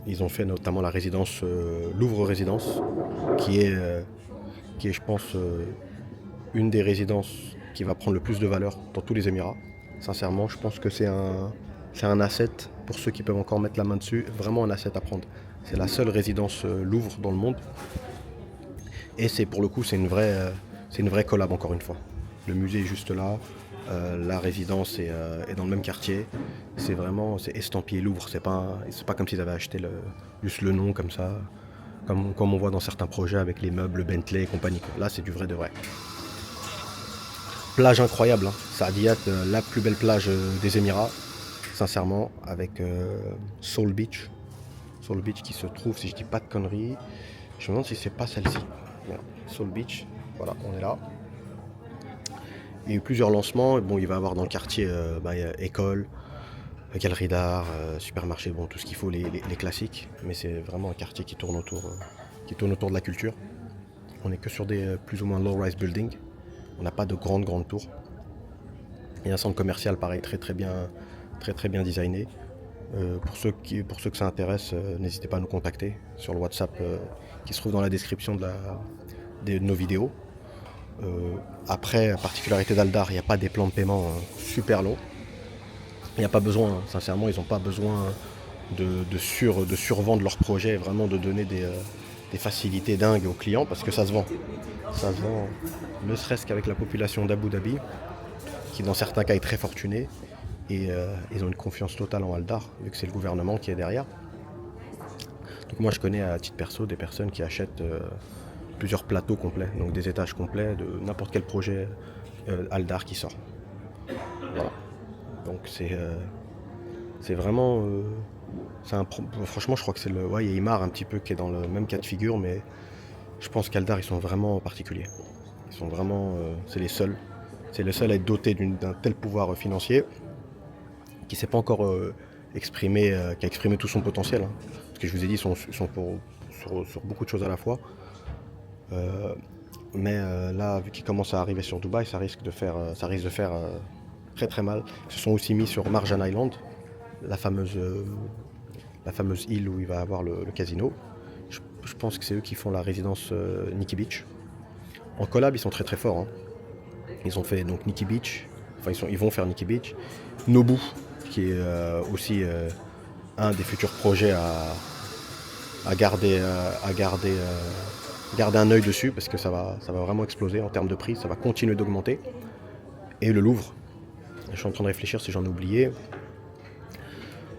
Ils ont fait notamment la résidence Louvre Résidence qui est je pense une des résidences qui va prendre le plus de valeur dans tous les Émirats. Sincèrement, je pense que c'est un asset pour ceux qui peuvent encore mettre la main dessus, vraiment un asset à prendre. C'est la seule résidence Louvre dans le monde. Et pour le coup, c'est une vraie collab encore une fois. Le musée est juste là, la résidence est dans le même quartier. C'est estampillé Louvre, c'est pas comme s'ils avaient acheté juste le nom comme ça, comme on voit dans certains projets avec les meubles Bentley et compagnie. Là, c'est du vrai de vrai. Plage incroyable, Saadiyat, la plus belle plage des Émirats, sincèrement, avec Soul Beach qui se trouve, si je dis pas de conneries, je me demande si c'est pas celle-ci. Soul Beach, voilà, on est là. Il y a eu plusieurs lancements, bon, il va y avoir dans le quartier école, galerie d'art, supermarché, bon, tout ce qu'il faut, les classiques, mais c'est vraiment un quartier qui tourne autour de la culture. On n'est que sur des plus ou moins low-rise buildings. On n'a pas de grandes tours. Il y a un centre commercial pareil, très bien designé. Pour ceux que ça intéresse, n'hésitez pas à nous contacter sur le WhatsApp qui se trouve dans la description de nos vidéos. Après, la particularité d'Aldar, il n'y a pas des plans de paiement super longs. Il n'y a pas besoin, sincèrement, ils n'ont pas besoin de survendre leur projet, vraiment de donner des facilités dingues aux clients parce que ça se vend. Ça se vend ne serait-ce qu'avec la population d'Abu Dhabi, qui dans certains cas est très fortunée, et ils ont une confiance totale en Aldar, vu que c'est le gouvernement qui est derrière. Donc moi je connais à titre perso des personnes qui achètent plusieurs plateaux complets, donc des étages complets de n'importe quel projet Aldar qui sort. Voilà. Donc c'est vraiment... franchement je crois que c'est le... Ouais, il y a Imar un petit peu qui est dans le même cas de figure, mais je pense qu'Aldar ils sont vraiment particuliers. Ils sont vraiment... c'est les seuls. C'est le seul à être doté d'un tel pouvoir financier qui ne s'est pas encore exprimé, qui a exprimé tout son potentiel. Hein. Parce que je vous ai dit, ils sont sur beaucoup de choses à la fois. Mais là, vu qu'ils commencent à arriver sur Dubaï, ça risque de faire très très mal. Ils se sont aussi mis sur Marjan Island, la fameuse île où il va avoir le casino. Je pense que c'est eux qui font la résidence Nikki Beach. En collab, ils sont très très forts. Hein. Ils ont fait donc Nikki Beach, enfin ils vont faire Nikki Beach. Nobu, qui est aussi un des futurs projets à garder un œil dessus parce que ça va vraiment exploser en termes de prix, ça va continuer d'augmenter. Et le Louvre, je suis en train de réfléchir si j'en ai oublié.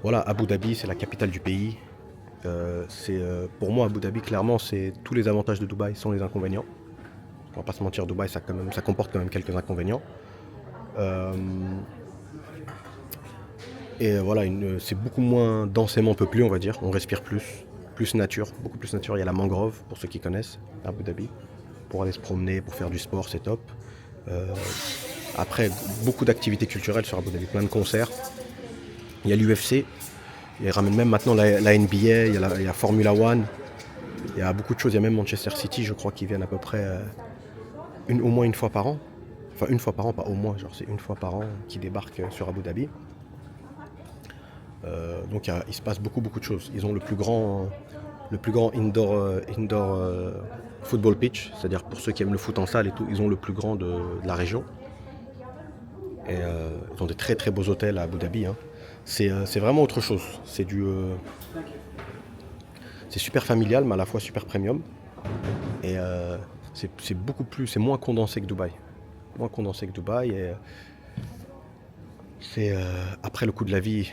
Voilà, Abu Dhabi, c'est la capitale du pays. Pour moi, Abu Dhabi, clairement, c'est tous les avantages de Dubaï sans les inconvénients. On va pas se mentir, Dubaï, ça comporte quand même quelques inconvénients. Et voilà, c'est beaucoup moins densément peuplé, on va dire. On respire plus nature, beaucoup plus nature. Il y a la mangrove, pour ceux qui connaissent, à Abu Dhabi. Pour aller se promener, pour faire du sport, c'est top. Après, beaucoup d'activités culturelles sur Abu Dhabi, plein de concerts. Il y a l'UFC, ils ramènent même maintenant la NBA, il y a Formula One. Il y a beaucoup de choses, il y a même Manchester City, je crois, qui viennent à peu près au moins une fois par an. Enfin, une fois par an, pas au moins, genre c'est une fois par an qui débarquent sur Abu Dhabi. Donc il se passe beaucoup de choses. Ils ont le plus grand indoor football pitch, c'est-à-dire pour ceux qui aiment le foot en salle et tout, ils ont le plus grand de la région. Et ils ont des très très beaux hôtels à Abu Dhabi. Hein. C'est vraiment autre chose. C'est super familial, mais à la fois super premium. Et c'est moins condensé que Dubaï. Et après, le coût de la vie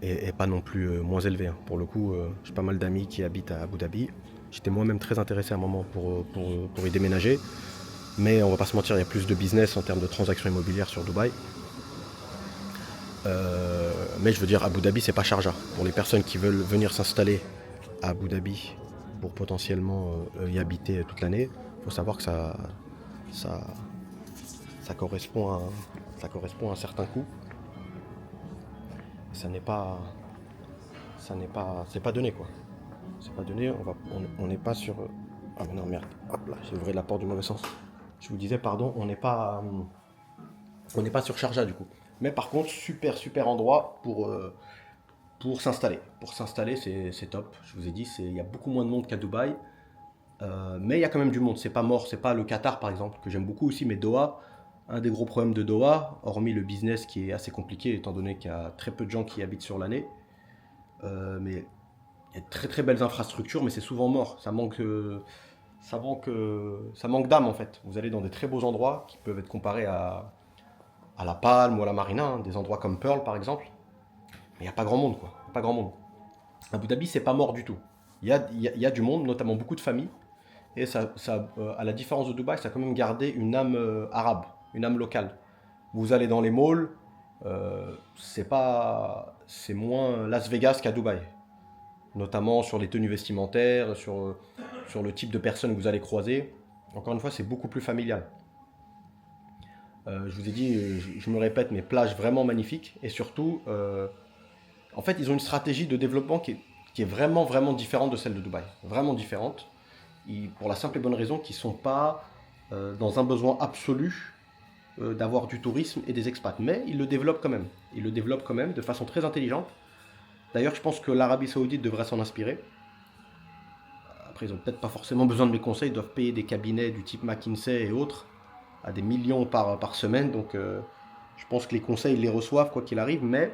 est pas non plus moins élevé. Hein. Pour le coup, j'ai pas mal d'amis qui habitent à Abu Dhabi. J'étais moi-même très intéressé à un moment pour y déménager. Mais on va pas se mentir, il y a plus de business en termes de transactions immobilières sur Dubaï. Mais je veux dire, Abu Dhabi, c'est pas Sharjah. Pour les personnes qui veulent venir s'installer à Abu Dhabi pour potentiellement y habiter toute l'année, il faut savoir que ça correspond à un certain coût. C'est pas donné quoi. C'est pas donné, on n'est pas sur... Ah mais non merde, hop là, j'ai ouvert la porte du mauvais sens. Je vous disais pardon, on n'est pas sur Sharjah du coup. Mais par contre, super endroit pour s'installer. Pour s'installer, c'est top. Je vous ai dit, il y a beaucoup moins de monde qu'à Dubaï. Mais il y a quand même du monde, c'est pas mort. C'est pas le Qatar par exemple, que j'aime beaucoup aussi, mais Doha, un des gros problèmes de Doha, hormis le business qui est assez compliqué, étant donné qu'il y a très peu de gens qui y habitent sur l'année. Mais il y a de très très belles infrastructures, mais c'est souvent mort. Ça manque d'âme en fait. Vous allez dans des très beaux endroits qui peuvent être comparés à La Palme ou à la Marina, hein, des endroits comme Pearl par exemple. Mais il n'y a pas grand monde quoi. Pas grand monde. Abu Dhabi, c'est pas mort du tout. Il y a du monde, notamment beaucoup de familles. Et à la différence de Dubaï, ça a quand même gardé une âme arabe, une âme locale. Vous allez dans les malls, c'est moins Las Vegas qu'à Dubaï. Notamment sur les tenues vestimentaires, sur le type de personnes que vous allez croiser. Encore une fois, c'est beaucoup plus familial. Je vous ai dit, je me répète, mais plages vraiment magnifiques. Et surtout, en fait, ils ont une stratégie de développement qui est vraiment différente de celle de Dubaï. Vraiment différente. Pour la simple et bonne raison qu'ils ne sont pas dans un besoin absolu d'avoir du tourisme et des expats. Mais ils le développent quand même. Ils le développent quand même de façon très intelligente. D'ailleurs, je pense que l'Arabie Saoudite devrait s'en inspirer. Après, ils n'ont peut-être pas forcément besoin de mes conseils. Ils doivent payer des cabinets du type McKinsey et autres à des millions par semaine. Donc, je pense que les conseils, ils les reçoivent quoi qu'il arrive. Mais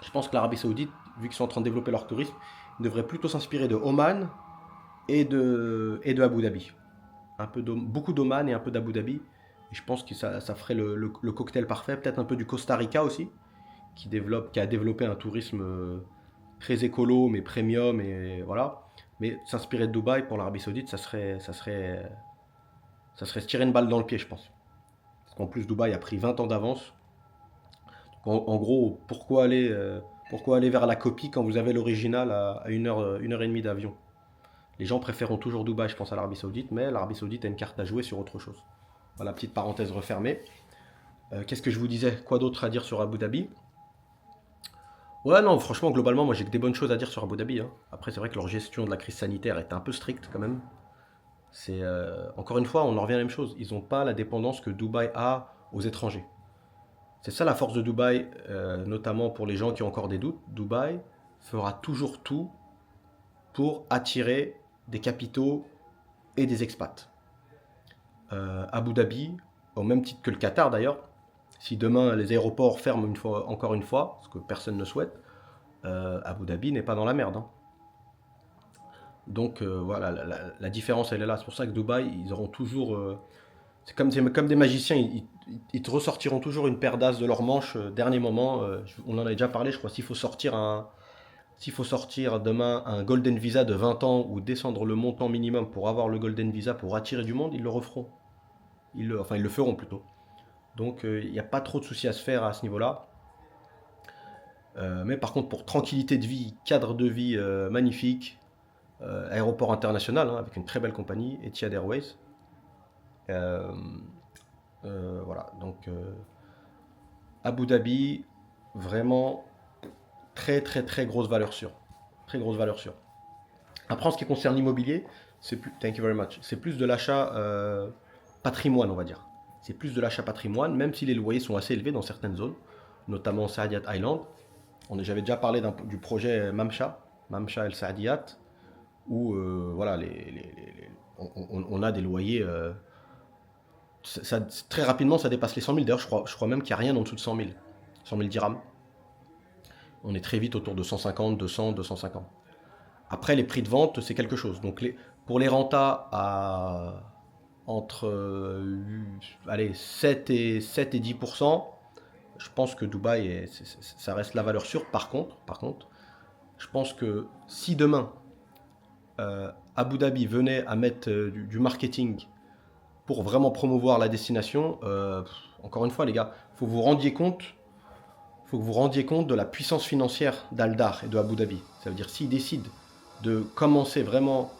je pense que l'Arabie Saoudite, vu qu'ils sont en train de développer leur tourisme, ils devraient plutôt s'inspirer de Oman et de Abu Dhabi. Beaucoup d'Oman et un peu d'Abu Dhabi. Et je pense que ça ferait le cocktail parfait. Peut-être un peu du Costa Rica aussi, qui a développé un tourisme très écolo, mais premium, et voilà. Mais s'inspirer de Dubaï pour l'Arabie Saoudite, ça serait se tirer une balle dans le pied, je pense. Parce qu'en plus, Dubaï a pris 20 ans d'avance. En gros, pourquoi aller vers la copie quand vous avez l'original à 1 heure et demie d'avion? Les gens préféreront toujours Dubaï, je pense, à l'Arabie Saoudite, mais l'Arabie Saoudite a une carte à jouer sur autre chose. Voilà, petite parenthèse refermée. Qu'est-ce que je vous disais? Quoi d'autre à dire sur Abu Dhabi? Ouais, non, franchement, globalement, moi j'ai que des bonnes choses à dire sur Abu Dhabi, hein. Après, c'est vrai que leur gestion de la crise sanitaire est un peu stricte quand même. Encore une fois, on en revient à la même chose. Ils n'ont pas la dépendance que Dubaï a aux étrangers. C'est ça la force de Dubaï, notamment pour les gens qui ont encore des doutes. Dubaï fera toujours tout pour attirer des capitaux et des expats. Abu Dhabi, au même titre que le Qatar d'ailleurs, si demain les aéroports ferment encore une fois, ce que personne ne souhaite, Abu Dhabi n'est pas dans la merde, hein. Donc voilà, la différence elle est là. C'est pour ça que Dubaï, ils auront toujours. C'est comme des magiciens, ils te ressortiront toujours une paire d'as de leur manche, dernier moment. On en a déjà parlé, je crois. S'il faut sortir demain un Golden Visa de 20 ans ou descendre le montant minimum pour avoir le Golden Visa pour attirer du monde, ils le referont. Enfin, ils le feront plutôt. Donc, il n'y a pas trop de soucis à se faire à ce niveau-là. Mais par contre, pour tranquillité de vie, cadre de vie magnifique, aéroport international, hein, avec une très belle compagnie, Etihad Airways. Euh, voilà, donc Abu Dhabi, vraiment très très très grosse valeur sûre. Très grosse valeur sûre. Après, en ce qui concerne l'immobilier, thank you very much, c'est plus de l'achat patrimoine, on va dire. C'est plus de l'achat patrimoine, même si les loyers sont assez élevés dans certaines zones, notamment Saadiyat Island. J'avais déjà parlé du projet Mamcha El Saadiyat, où voilà, on a des loyers. Très rapidement, ça dépasse les 100 000. D'ailleurs, je crois même qu'il n'y a rien en dessous de 100 000. 100 000 dirhams. On est très vite autour de 150, 200, 250. Après, les prix de vente, c'est quelque chose. Donc, pour les rentas entre allez, 7 et 10%, je pense que Dubaï, ça reste la valeur sûre. Par contre, je pense que si demain, Abu Dhabi venait à mettre du marketing pour vraiment promouvoir la destination, encore une fois, les gars, faut que vous rendiez compte de la puissance financière d'Al-Dar et de Abu Dhabi. Ça veut dire s'ils décident de commencer vraiment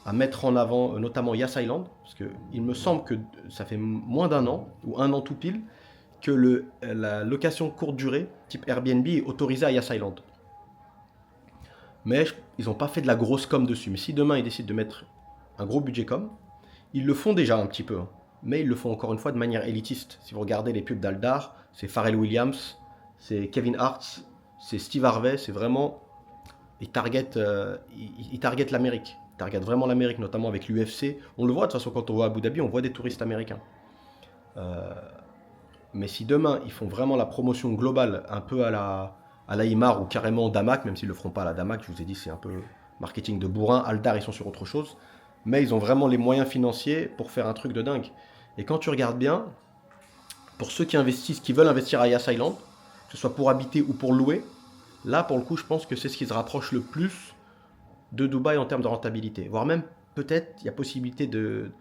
à mettre en avant notamment Yas Island, parce qu'il me semble que ça fait moins d'un an, ou un an tout pile, que la location courte durée, type Airbnb, est autorisée à Yas Island. Mais ils n'ont pas fait de la grosse com dessus. Mais si demain ils décident de mettre un gros budget com, ils le font déjà un petit peu, hein. Mais ils le font encore une fois de manière élitiste. Si vous regardez les pubs d'Aldar, c'est Pharrell Williams, c'est Kevin Hart, c'est Steve Harvey, c'est vraiment... Ils targetent l'Amérique. Ils targetent vraiment l'Amérique, notamment avec l'UFC. On le voit de toute façon quand on va à Abu Dhabi, on voit des touristes américains. Mais si demain ils font vraiment la promotion globale, un peu à la Imar ou carrément Damac, même s'ils ne le feront pas à la Damac, je vous ai dit c'est un peu marketing de bourrin, Aldar ils sont sur autre chose, mais ils ont vraiment les moyens financiers pour faire un truc de dingue. Et quand tu regardes bien, pour ceux qui veulent investir à Yas Island, que ce soit pour habiter ou pour louer, là pour le coup je pense que c'est ce qui se rapproche le plus de Dubaï en termes de rentabilité. Voire même peut-être il y a possibilité de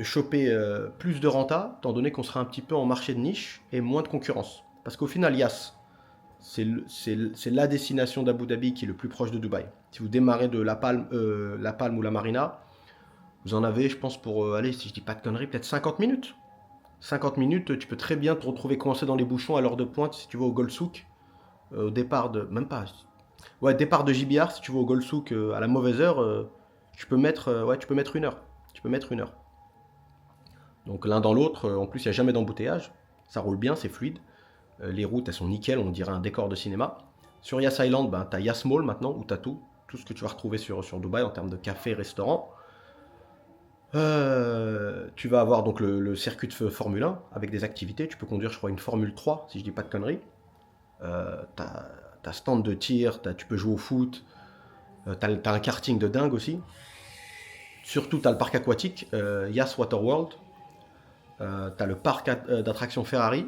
choper plus de renta, étant donné qu'on sera un petit peu en marché de niche et moins de concurrence. Parce qu'au final, Yas, c'est la destination d'Abu Dhabi qui est le plus proche de Dubaï. Si vous démarrez de La Palme ou la Marina, vous en avez, je pense, pour aller, si je dis pas de conneries, peut-être 50 minutes. 50 minutes, tu peux très bien te retrouver coincé dans les bouchons à l'heure de pointe si tu vas au Gold Souk, au départ de... Même pas... Ouais, départ de JBR, si tu vas au Gold Souk à la mauvaise heure, tu peux mettre 1 heure. Tu peux mettre 1 heure. Donc l'un dans l'autre, en plus il n'y a jamais d'embouteillage, ça roule bien, c'est fluide. Les routes elles sont nickel, on dirait un décor de cinéma. Sur Yas Island, ben, tu as Yas Mall maintenant, où tu as tout ce que tu vas retrouver sur Dubaï en termes de café, restaurant. Tu vas avoir donc le circuit de Formule 1 avec des activités, tu peux conduire je crois une Formule 3 si je dis pas de conneries. T'as stand de tir, tu peux jouer au foot. T'as un karting de dingue aussi. Surtout, t'as le parc aquatique, Yas Water World. T'as le parc d'attractions Ferrari.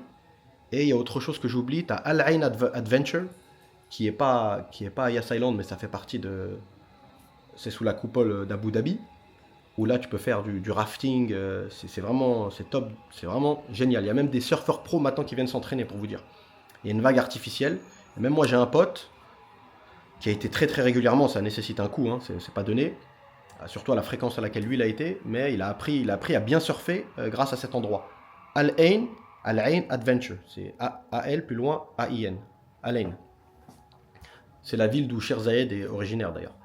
Et il y a autre chose que j'oublie, t'as Al Ain Adventure, qui est pas à Yas Island, mais ça fait partie de... C'est sous la coupole d'Abu Dhabi, où là tu peux faire du rafting, c'est top, c'est vraiment génial. Il y a même des surfeurs pros maintenant qui viennent s'entraîner, pour vous dire. Il y a une vague artificielle. Et même moi j'ai un pote qui a été très très régulièrement, ça nécessite un coût, hein, c'est pas donné, surtout à la fréquence à laquelle lui il a été, mais il a appris à bien surfer grâce à cet endroit. Al Ain Adventure, c'est A-L plus loin A-I-N. Al Ain. C'est la ville d'où Sheikh Zayed est originaire d'ailleurs.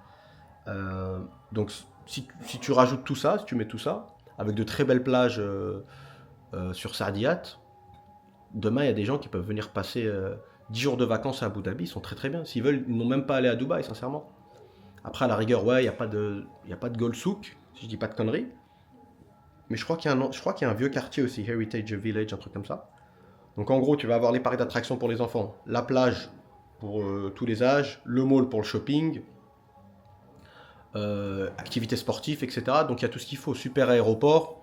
Donc si tu rajoutes tout ça, si tu mets tout ça, avec de très belles plages sur Saadiyat, demain il y a des gens qui peuvent venir passer 10 jours de vacances à Abu Dhabi, ils sont très très bien. S'ils veulent, ils n'ont même pas aller à Dubaï, sincèrement. Après, à la rigueur, ouais, il n'y a pas de Gold Souk, si je dis pas de conneries. Mais je crois qu'il y a un vieux quartier aussi, Heritage Village, un truc comme ça. Donc en gros, tu vas avoir les parcs d'attractions pour les enfants, la plage pour tous les âges, le mall pour le shopping, activités sportives, etc. Donc il y a tout ce qu'il faut. Super aéroport,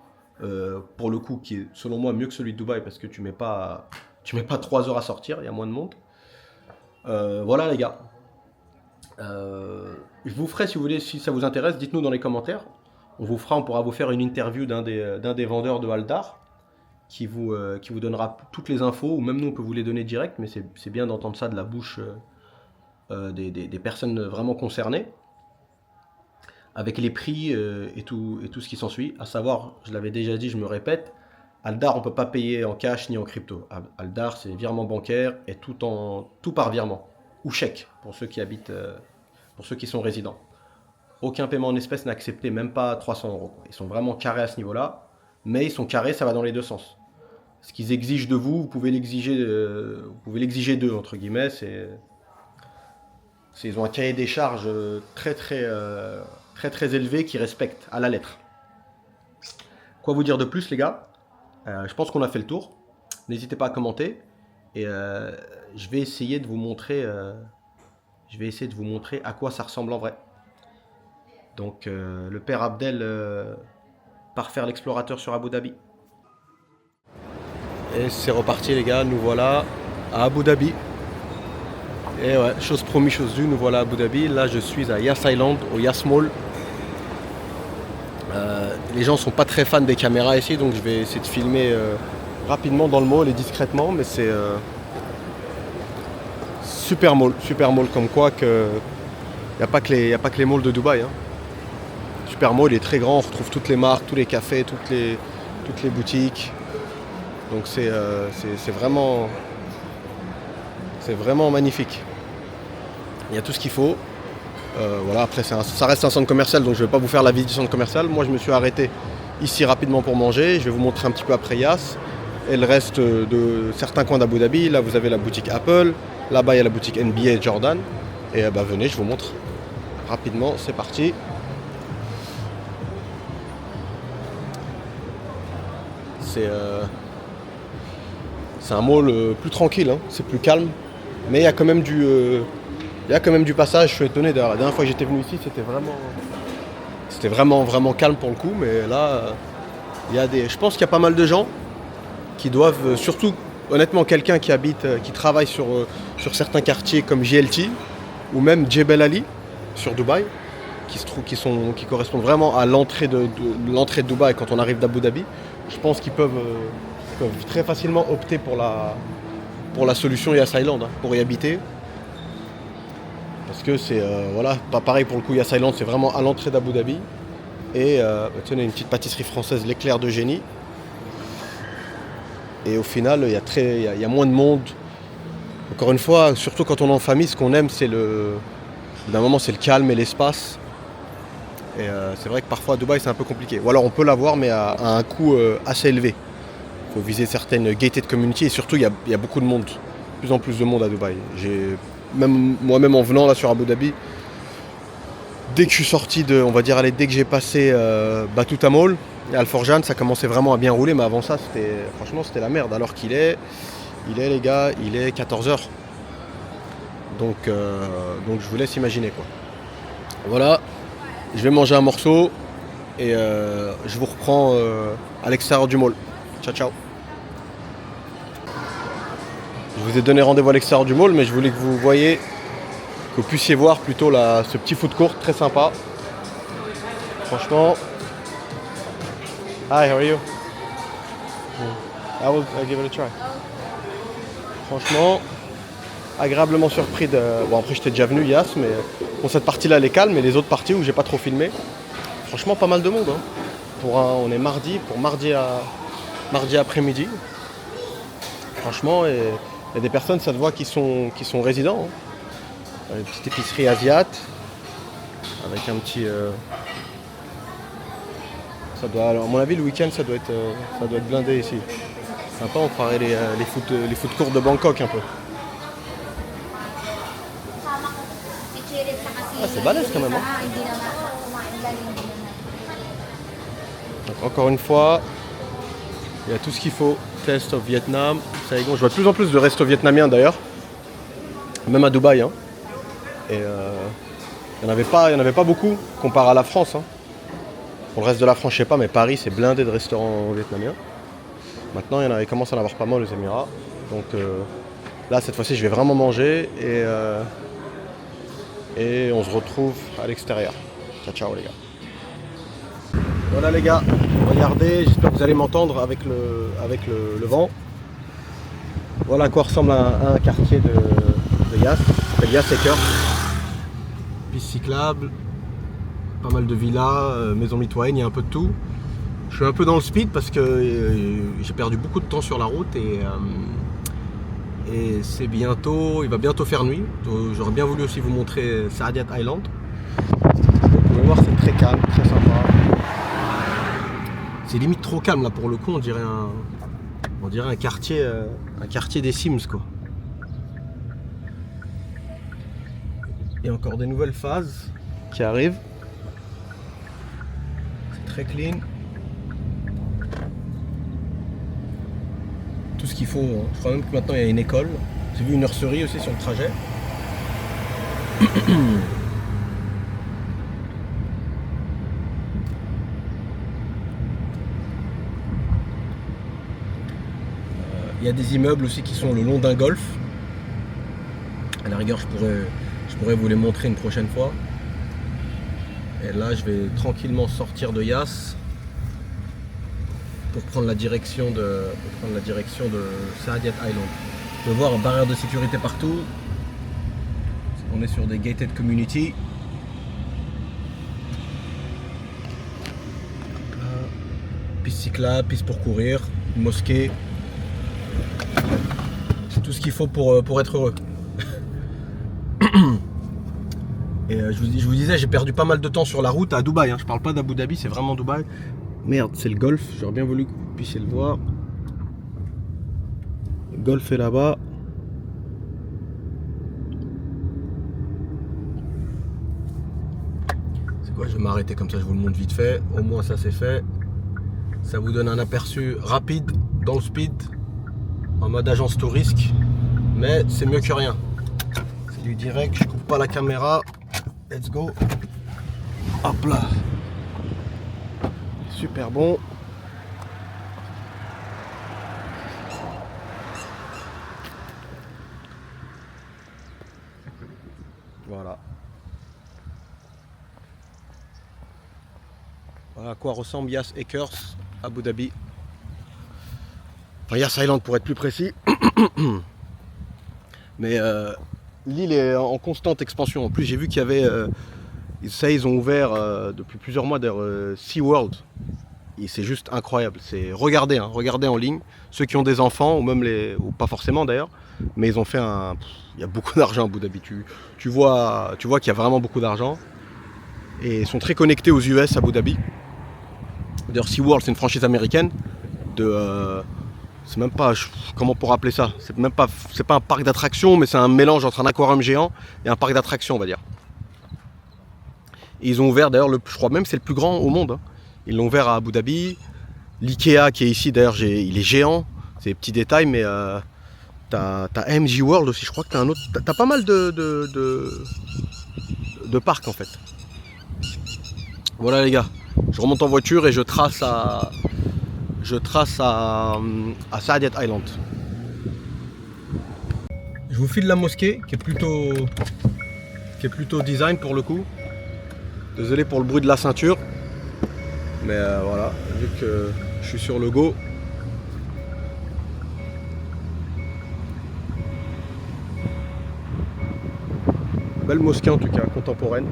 pour le coup, qui est selon moi mieux que celui de Dubaï parce que tu mets pas 3 heures à sortir, il y a moins de monde. Voilà les gars. Je vous ferai, si vous voulez, si ça vous intéresse, dites-nous dans les commentaires. On pourra vous faire une interview d'un des vendeurs de Aldar qui vous donnera toutes les infos, ou même nous on peut vous les donner direct, mais c'est bien d'entendre ça de la bouche des personnes vraiment concernées, avec les prix et tout ce qui s'ensuit. À savoir, je l'avais déjà dit, je me répète, Aldar on ne peut pas payer en cash ni en crypto. Aldar c'est virement bancaire et tout par virement, ou chèque pour ceux qui habitent, pour ceux qui sont résidents. Aucun paiement en espèces n'est accepté, même pas 300 €. Ils sont vraiment carrés à ce niveau-là, mais ils sont carrés, ça va dans les deux sens. Ce qu'ils exigent de vous, vous pouvez l'exiger d'eux, entre guillemets. Ils ont un cahier des charges très très élevé qui respecte à la lettre. Quoi vous dire de plus, les gars? Je pense qu'on a fait le tour. N'hésitez pas à commenter. Et je vais essayer de vous montrer à quoi ça ressemble en vrai. Donc le père Abdel part faire l'explorateur sur Abu Dhabi. Et c'est reparti les gars, nous voilà à Abu Dhabi. Et ouais, chose promis, chose due, nous voilà à Abu Dhabi. Là je suis à Yas Island, au Yas Mall. Les gens sont pas très fans des caméras ici, donc je vais essayer de filmer rapidement dans le mall et discrètement, mais c'est super mall comme quoi que y a pas que les malls de Dubaï, hein. Super mall, il est très grand, on retrouve toutes les marques, tous les cafés, toutes les boutiques. Donc c'est vraiment magnifique. Il y a tout ce qu'il faut. Voilà, après ça reste un centre commercial, donc je ne vais pas vous faire la visite du centre commercial. Moi je me suis arrêté ici rapidement pour manger. Je vais vous montrer un petit peu après Yas et le reste de certains coins d'Abu Dhabi. Là vous avez la boutique Apple, là-bas il y a la boutique NBA et Jordan. Et venez, je vous montre rapidement, c'est parti. C'est un mall plus tranquille, hein. C'est plus calme, mais il y a quand même du passage. Je suis étonné, la dernière fois que j'étais venu ici, c'était vraiment calme pour le coup, mais là, je pense qu'il y a pas mal de gens qui doivent, surtout honnêtement quelqu'un qui travaille sur certains quartiers comme JLT ou même Jebel Ali sur Dubaï, qui correspondent vraiment à l'entrée de Dubaï quand on arrive d'Abu Dhabi. Je pense qu'ils peuvent très facilement opter pour la solution Yas Island, hein, pour y habiter. Parce que c'est pas pareil pour le coup. Yas Island c'est vraiment à l'entrée d'Abu Dhabi. Et tenez, une petite pâtisserie française, l'éclair de génie. Et au final il y a moins de monde. Encore une fois, surtout quand on est en famille, ce qu'on aime d'un moment c'est le calme et l'espace. Et c'est vrai que parfois à Dubaï c'est un peu compliqué. Ou alors on peut l'avoir mais à un coût assez élevé. Il faut viser certaines gated communities et surtout il y a beaucoup de monde. De plus en plus de monde à Dubaï. Moi-même en venant là sur Abu Dhabi, dès que je suis sorti dès que j'ai passé Battuta Mall et Al Forjan, ça commençait vraiment à bien rouler, mais avant ça franchement c'était la merde. Alors qu'il est les gars, il est 14h. Donc je vous laisse imaginer quoi. Voilà, je vais manger un morceau et je vous reprends à l'extérieur du mall. Ciao ciao. Je vous ai donné rendez-vous à l'extérieur du mall, mais je voulais que vous voyez, que vous puissiez voir plutôt ce petit food court très sympa. Franchement. Hi, how are you? I'll give it a try. Franchement, agréablement surpris de. Bon, après j'étais déjà venu, Yas, mais bon, cette partie-là elle est calme, mais les autres parties où j'ai pas trop filmé, franchement pas mal de monde. Hein. On est mardi, pour mardi après-midi. Franchement, il y a des personnes, ça se voit, qui sont résidents. Hein. Une petite épicerie asiate avec un petit. Ça doit, alors, à mon avis, le week-end, ça doit être blindé ici. Sympa, on croirait les food courts de Bangkok un peu. Ah, c'est balèze quand même. Hein. Donc, encore une fois, il y a tout ce qu'il faut. Test of Vietnam, Saigon. Je vois de plus en plus de restos vietnamiens d'ailleurs. Même à Dubaï. Hein. Et il n'y en avait pas beaucoup comparé à la France. Hein. Pour le reste de la France, je sais pas, mais Paris, c'est blindé de restaurants vietnamiens. Maintenant, il commence à en avoir pas mal aux Émirats. Donc là, cette fois-ci, je vais vraiment manger et on se retrouve à l'extérieur. Ciao, ciao les gars. Voilà les gars, regardez, j'espère que vous allez m'entendre avec le vent. Voilà à quoi ressemble un quartier de Yas, ça s'appelle Yas Acres. Piste cyclable. Pas mal de villas, maisons mitoyennes, il y a un peu de tout. Je suis un peu dans le speed parce que j'ai perdu beaucoup de temps sur la route et il va bientôt faire nuit. J'aurais bien voulu aussi vous montrer Saadiyat Island. Vous pouvez voir, c'est très calme, très sympa. C'est limite trop calme là pour le coup, on dirait un quartier des Sims quoi. Et encore des nouvelles phases qui arrivent. Très clean. Tout ce qu'il faut. Hein. Je crois même que maintenant il y a une école. J'ai vu une nurserie aussi sur le trajet. Il y a des immeubles aussi qui sont le long d'un golfe. À la rigueur, je pourrais vous les montrer une prochaine fois. Et là, je vais tranquillement sortir de Yas pour prendre la direction de Saadiyat Island. Vous pouvez voir, barrière de sécurité partout. On est sur des gated community. Piste cyclable, piste pour courir, mosquée. C'est tout ce qu'il faut pour être heureux. Et je vous disais, j'ai perdu pas mal de temps sur la route à Dubaï. Hein. Je parle pas d'Abu Dhabi, c'est vraiment Dubaï. Merde, c'est le golfe. J'aurais bien voulu que vous puissiez le voir. Le golfe est là-bas. C'est quoi? Je vais m'arrêter comme ça, je vous le montre vite fait. Au moins, ça c'est fait. Ça vous donne un aperçu rapide dans le speed, en mode agence touriste. Mais c'est mieux que rien. C'est du direct, je coupe pas la caméra. Let's go. Hop là. Super bon. Voilà. Voilà à quoi ressemble Yas Acres, Abu Dhabi. Enfin Yas Island pour être plus précis. Mais l'île est en constante expansion. En plus, j'ai vu qu'il y avait. Ils ont ouvert depuis plusieurs mois SeaWorld. Et c'est juste incroyable. Regardez en ligne. Ceux qui ont des enfants, ou même ou pas forcément d'ailleurs, mais ils ont fait il y a beaucoup d'argent à Abu Dhabi. Tu vois qu'il y a vraiment beaucoup d'argent. Et ils sont très connectés aux US à Abu Dhabi. D'ailleurs, SeaWorld, c'est une franchise américaine c'est même pas, comment on pourrait appeler ça, c'est pas un parc d'attractions, mais c'est un mélange entre un aquarium géant et un parc d'attractions, on va dire. Et ils ont ouvert d'ailleurs, je crois même que c'est le plus grand au monde. Hein. Ils l'ont ouvert à Abu Dhabi. L'IKEA qui est ici, d'ailleurs, il est géant. C'est des petits détails, mais t'as MG World aussi. Je crois que t'as un autre. T'as pas mal de parcs en fait. Voilà les gars, je remonte en voiture et je trace à Saadiyat Island. Je vous file la mosquée qui est plutôt design pour le coup. Désolé pour le bruit de la ceinture. Mais voilà, vu que je suis sur le go. Belle mosquée en tout cas, contemporaine.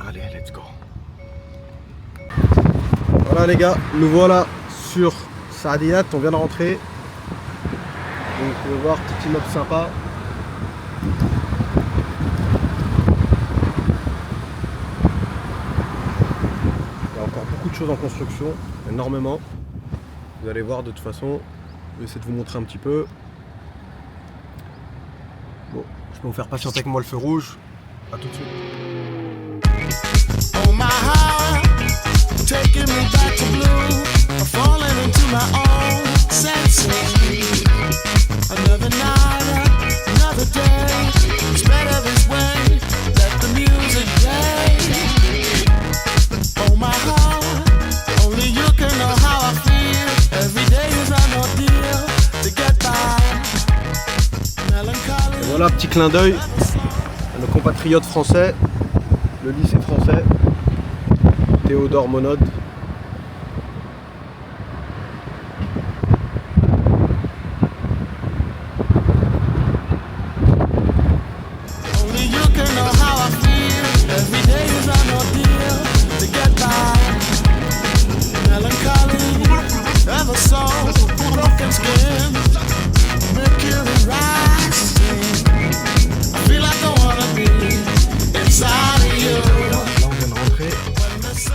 Allez, let's go. Voilà les gars, nous voilà sur Saadiyat, on vient de rentrer. Donc vous pouvez voir, petit immeuble sympa. Il y a encore beaucoup de choses en construction, énormément. Vous allez voir de toute façon, je vais essayer de vous montrer un petit peu. Bon, je peux vous faire patienter avec moi le feu rouge. A tout de suite. Oh my heart, taking me back to blue, falling into my own senses. Another night, another day, it's better this way, let the music play. Oh my heart, only you can know how I feel, every day is an ordeal to get by. Melancholy. Voilà, petit clin d'œil à nos compatriotes français, le lycée français, Théodore Monod. Only you can know how I feel. Every day is an ordeal to get by. Melancholy, ever so broken skin, mercury rising. I feel like I wanna be inside of you. Là, on vient de rentrer When the sun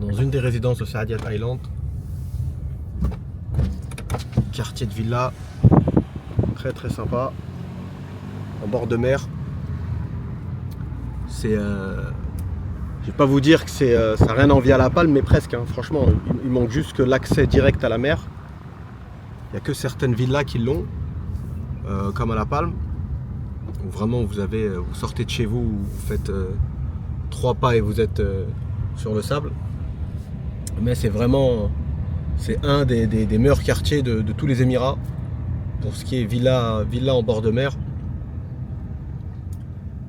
dans une des résidences de Saadiyat Island. Quartier de villa, très très sympa, en bord de mer. C'est, je vais pas vous dire que c'est, ça n'a rien à envier à La Palme, mais presque. Hein. Franchement, il manque juste que l'accès direct à la mer. Il n'y a que certaines villas qui l'ont, comme à La Palme. Où vraiment vous sortez de chez vous, vous faites 3 pas et vous êtes sur le sable. Mais c'est vraiment, c'est un des meilleurs quartiers de tous les Émirats pour ce qui est villa en bord de mer.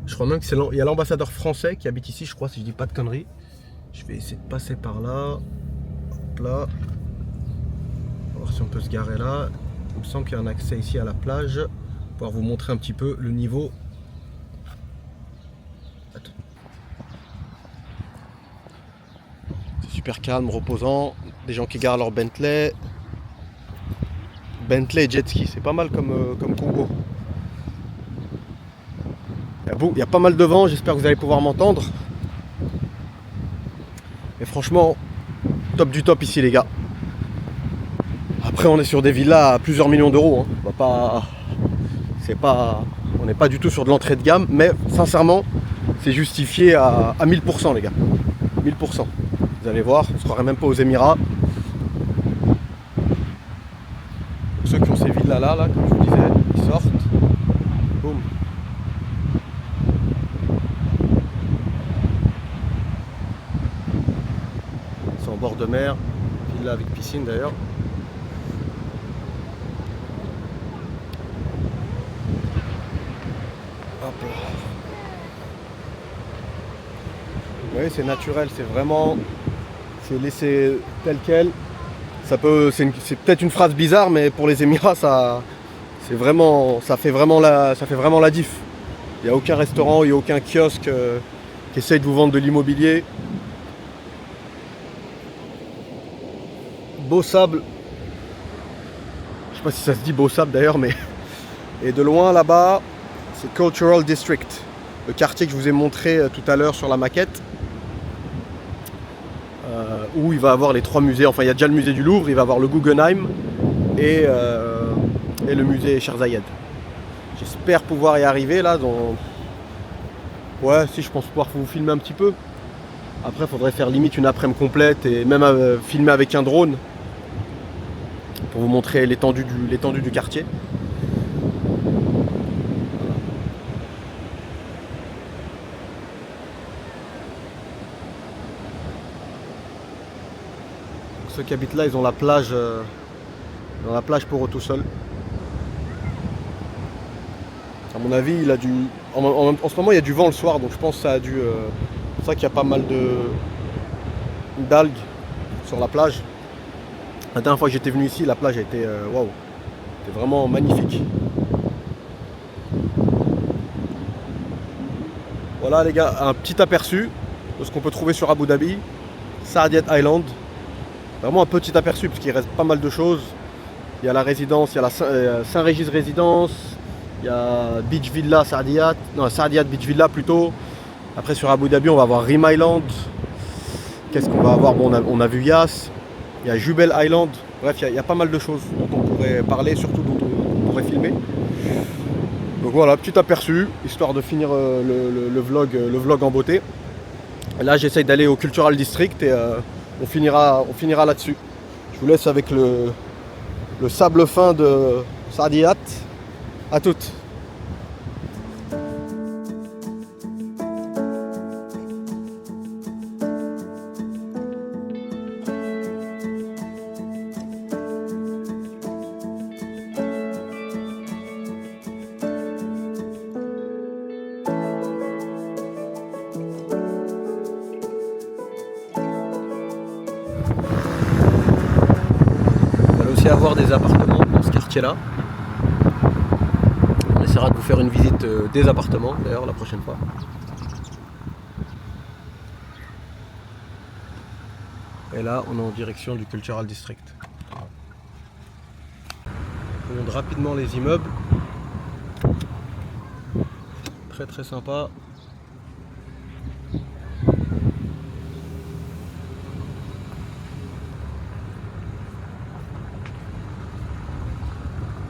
Je crois même qu'il y a l'ambassadeur français qui habite ici, je crois, si je dis pas de conneries. Je vais essayer de passer par là. Hop là. On va voir si on peut se garer là. Il me semble qu'il y a un accès ici à la plage. Pour pouvoir vous montrer un petit peu le niveau. C'est super calme, reposant. Des gens qui garent leur Bentley. Bentley et jet ski, c'est pas mal comme combo. Il y a pas mal de vent, j'espère que vous allez pouvoir m'entendre. Et franchement, top du top ici les gars. Après on est sur des villas à plusieurs millions d'euros. Hein. On n'est pas du tout sur de l'entrée de gamme, mais sincèrement, c'est justifié à 1000% les gars. 1000%. Vous allez voir, on ne se croirait même pas aux Émirats. Pour ceux qui ont ces villas là, comme je vous disais, ils sortent. Boum. C'est en bord de mer, villa avec piscine d'ailleurs. Hop là. Vous voyez, c'est naturel, c'est vraiment, c'est laissé tel quel. C'est peut-être une phrase bizarre, mais pour les Émirats, ça fait vraiment la diff. Il n'y a aucun restaurant, il n'y a aucun kiosque qui essaye de vous vendre de l'immobilier. Beau sable. Je sais pas si ça se dit beau sable d'ailleurs, mais et de loin là-bas, c'est Cultural District, le quartier que je vous ai montré tout à l'heure sur la maquette. Où il va avoir les 3 musées, enfin il y a déjà le musée du Louvre, il va avoir le Guggenheim et le musée Sheikh Zayed. J'espère pouvoir y arriver là pour Ouais, si, je pense pouvoir vous filmer un petit peu. Après, il faudrait faire limite une après-midi complète et même filmer avec un drone pour vous montrer l'étendue du quartier. Ceux qui habitent là, ils ont la plage pour eux tout seuls. À mon avis, il a dû. En ce moment, il y a du vent le soir, donc je pense que ça a dû. C'est pour ça qu'il y a pas mal d'algues sur la plage. La dernière fois que j'étais venu ici, la plage a été waouh, c'était vraiment magnifique. Voilà les gars, un petit aperçu de ce qu'on peut trouver sur Abu Dhabi, Saadiyat Island. Vraiment un petit aperçu parce qu'il reste pas mal de choses. Il y a la résidence, il y a la Saint-Régis résidence, il y a Beach Villa Saadiyat, non Saadiyat Beach Villa plutôt. Après sur Abu Dhabi on va voir Rim Island. Qu'est-ce qu'on va avoir? Bon, on a vu Yas, il y a Jubel Island. Bref, il y a pas mal de choses dont on pourrait parler, surtout dont on pourrait filmer. Donc voilà, petit aperçu, histoire de finir le vlog en beauté. Là j'essaye d'aller au Cultural District et on finira là-dessus. Je vous laisse avec le sable fin de Saadiyat. À toutes. On va aussi avoir des appartements dans ce quartier-là. On essaiera de vous faire une visite des appartements d'ailleurs la prochaine fois. Et là on est en direction du Cultural District. On monte rapidement les immeubles. Très très sympa.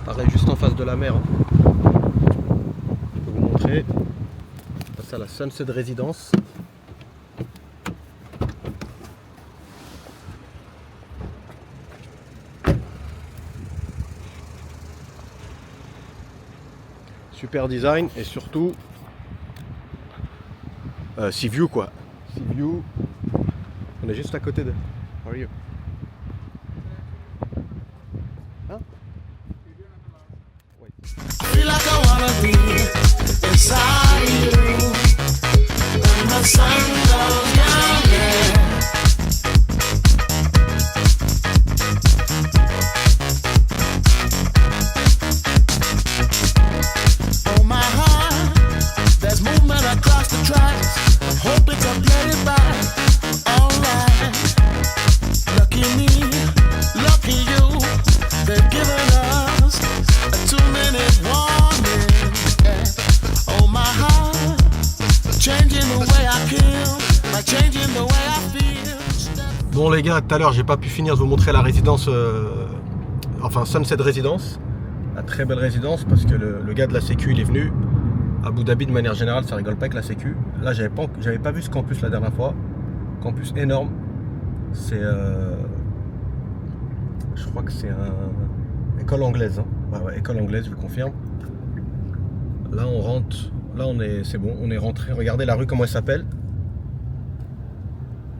Pareil, juste en face de la mer. Je peux vous montrer. C'est à la Sunset Residence. Super design et surtout Sea View quoi. Sea View. On est juste à côté de. How are you? Hein? Wait. I feel like I wanna be inside you when the sun goes down there. Oh my heart, there's movement across the tracks. Hope it's a playback. Alright, lucky me, lucky you. They've given us a 2-minute warning. Yeah. Oh my heart, changing the way I kill, by changing the way I feel. Bon les gars, tout à l'heure j'ai pas pu finir de vous montrer la résidence, enfin Sunset Residence, la très belle résidence parce que le gars de la sécu il est venu. Abu Dhabi de manière générale ça rigole pas avec la sécu. Là j'avais pas vu ce campus la dernière fois, campus énorme. C'est je crois que c'est école anglaise, hein. Ouais, école anglaise, je vous confirme. Là on rentre, là c'est bon, on est rentré. Regardez la rue comment elle s'appelle.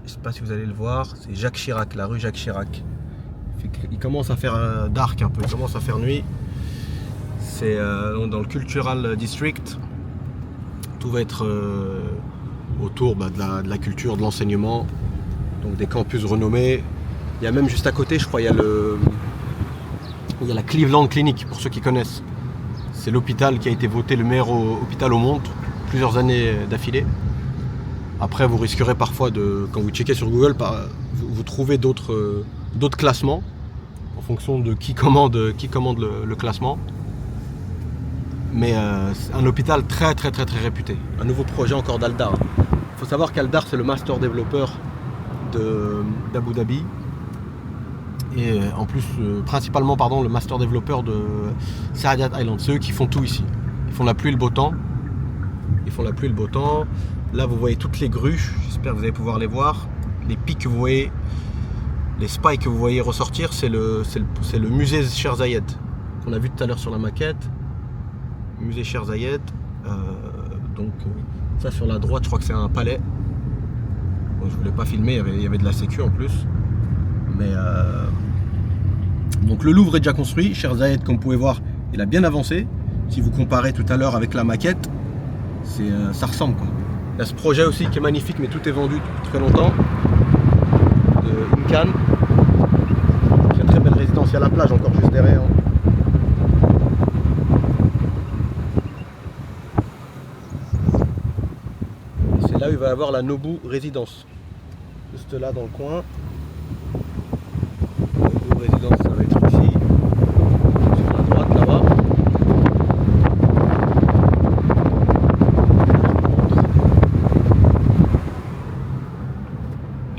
Je sais pas si vous allez le voir, c'est Jacques Chirac, la rue Jacques Chirac. Il commence à faire dark un peu, il commence à faire nuit. C'est dans le Cultural District. Tout va être autour de la culture, de l'enseignement, donc des campus renommés. Il y a même juste à côté, je crois, il y a la Cleveland Clinic, pour ceux qui connaissent. C'est l'hôpital qui a été voté le meilleur hôpital au monde, plusieurs années d'affilée. Après, vous risquerez parfois, quand vous checkez sur Google, vous trouvez d'autres classements, en fonction de qui commande le classement. Mais c'est un hôpital très très très très réputé. Un nouveau projet encore d'Aldar. Il faut savoir qu'Aldar c'est le master développeur d'Abu Dhabi. Et en plus, principalement le master développeur de Saadiyat Island. C'est eux qui font tout ici. Ils font la pluie et le beau temps. Ils font la pluie et le beau temps. Là, vous voyez toutes les grues. J'espère que vous allez pouvoir les voir. Les pics que vous voyez, les spikes que vous voyez ressortir, c'est le musée Cher Zayed qu'on a vu tout à l'heure sur la maquette. Musée Cher Zayed. Donc ça sur la droite, je crois que c'est un palais. Bon, je voulais pas filmer, il y avait de la sécu en plus. Mais donc le Louvre est déjà construit. Cher Zayed, comme vous pouvez voir, il a bien avancé. Si vous comparez tout à l'heure avec la maquette, ça ressemble quoi. Il y a ce projet aussi qui est magnifique, mais tout est vendu depuis très longtemps. De Incan. Très très belle résidence. Il y a la plage encore juste derrière. C'est là où il va y avoir la Nobu résidence. Juste là dans le coin. La Nobu résidence, ça va être ici. Sur la droite là-bas.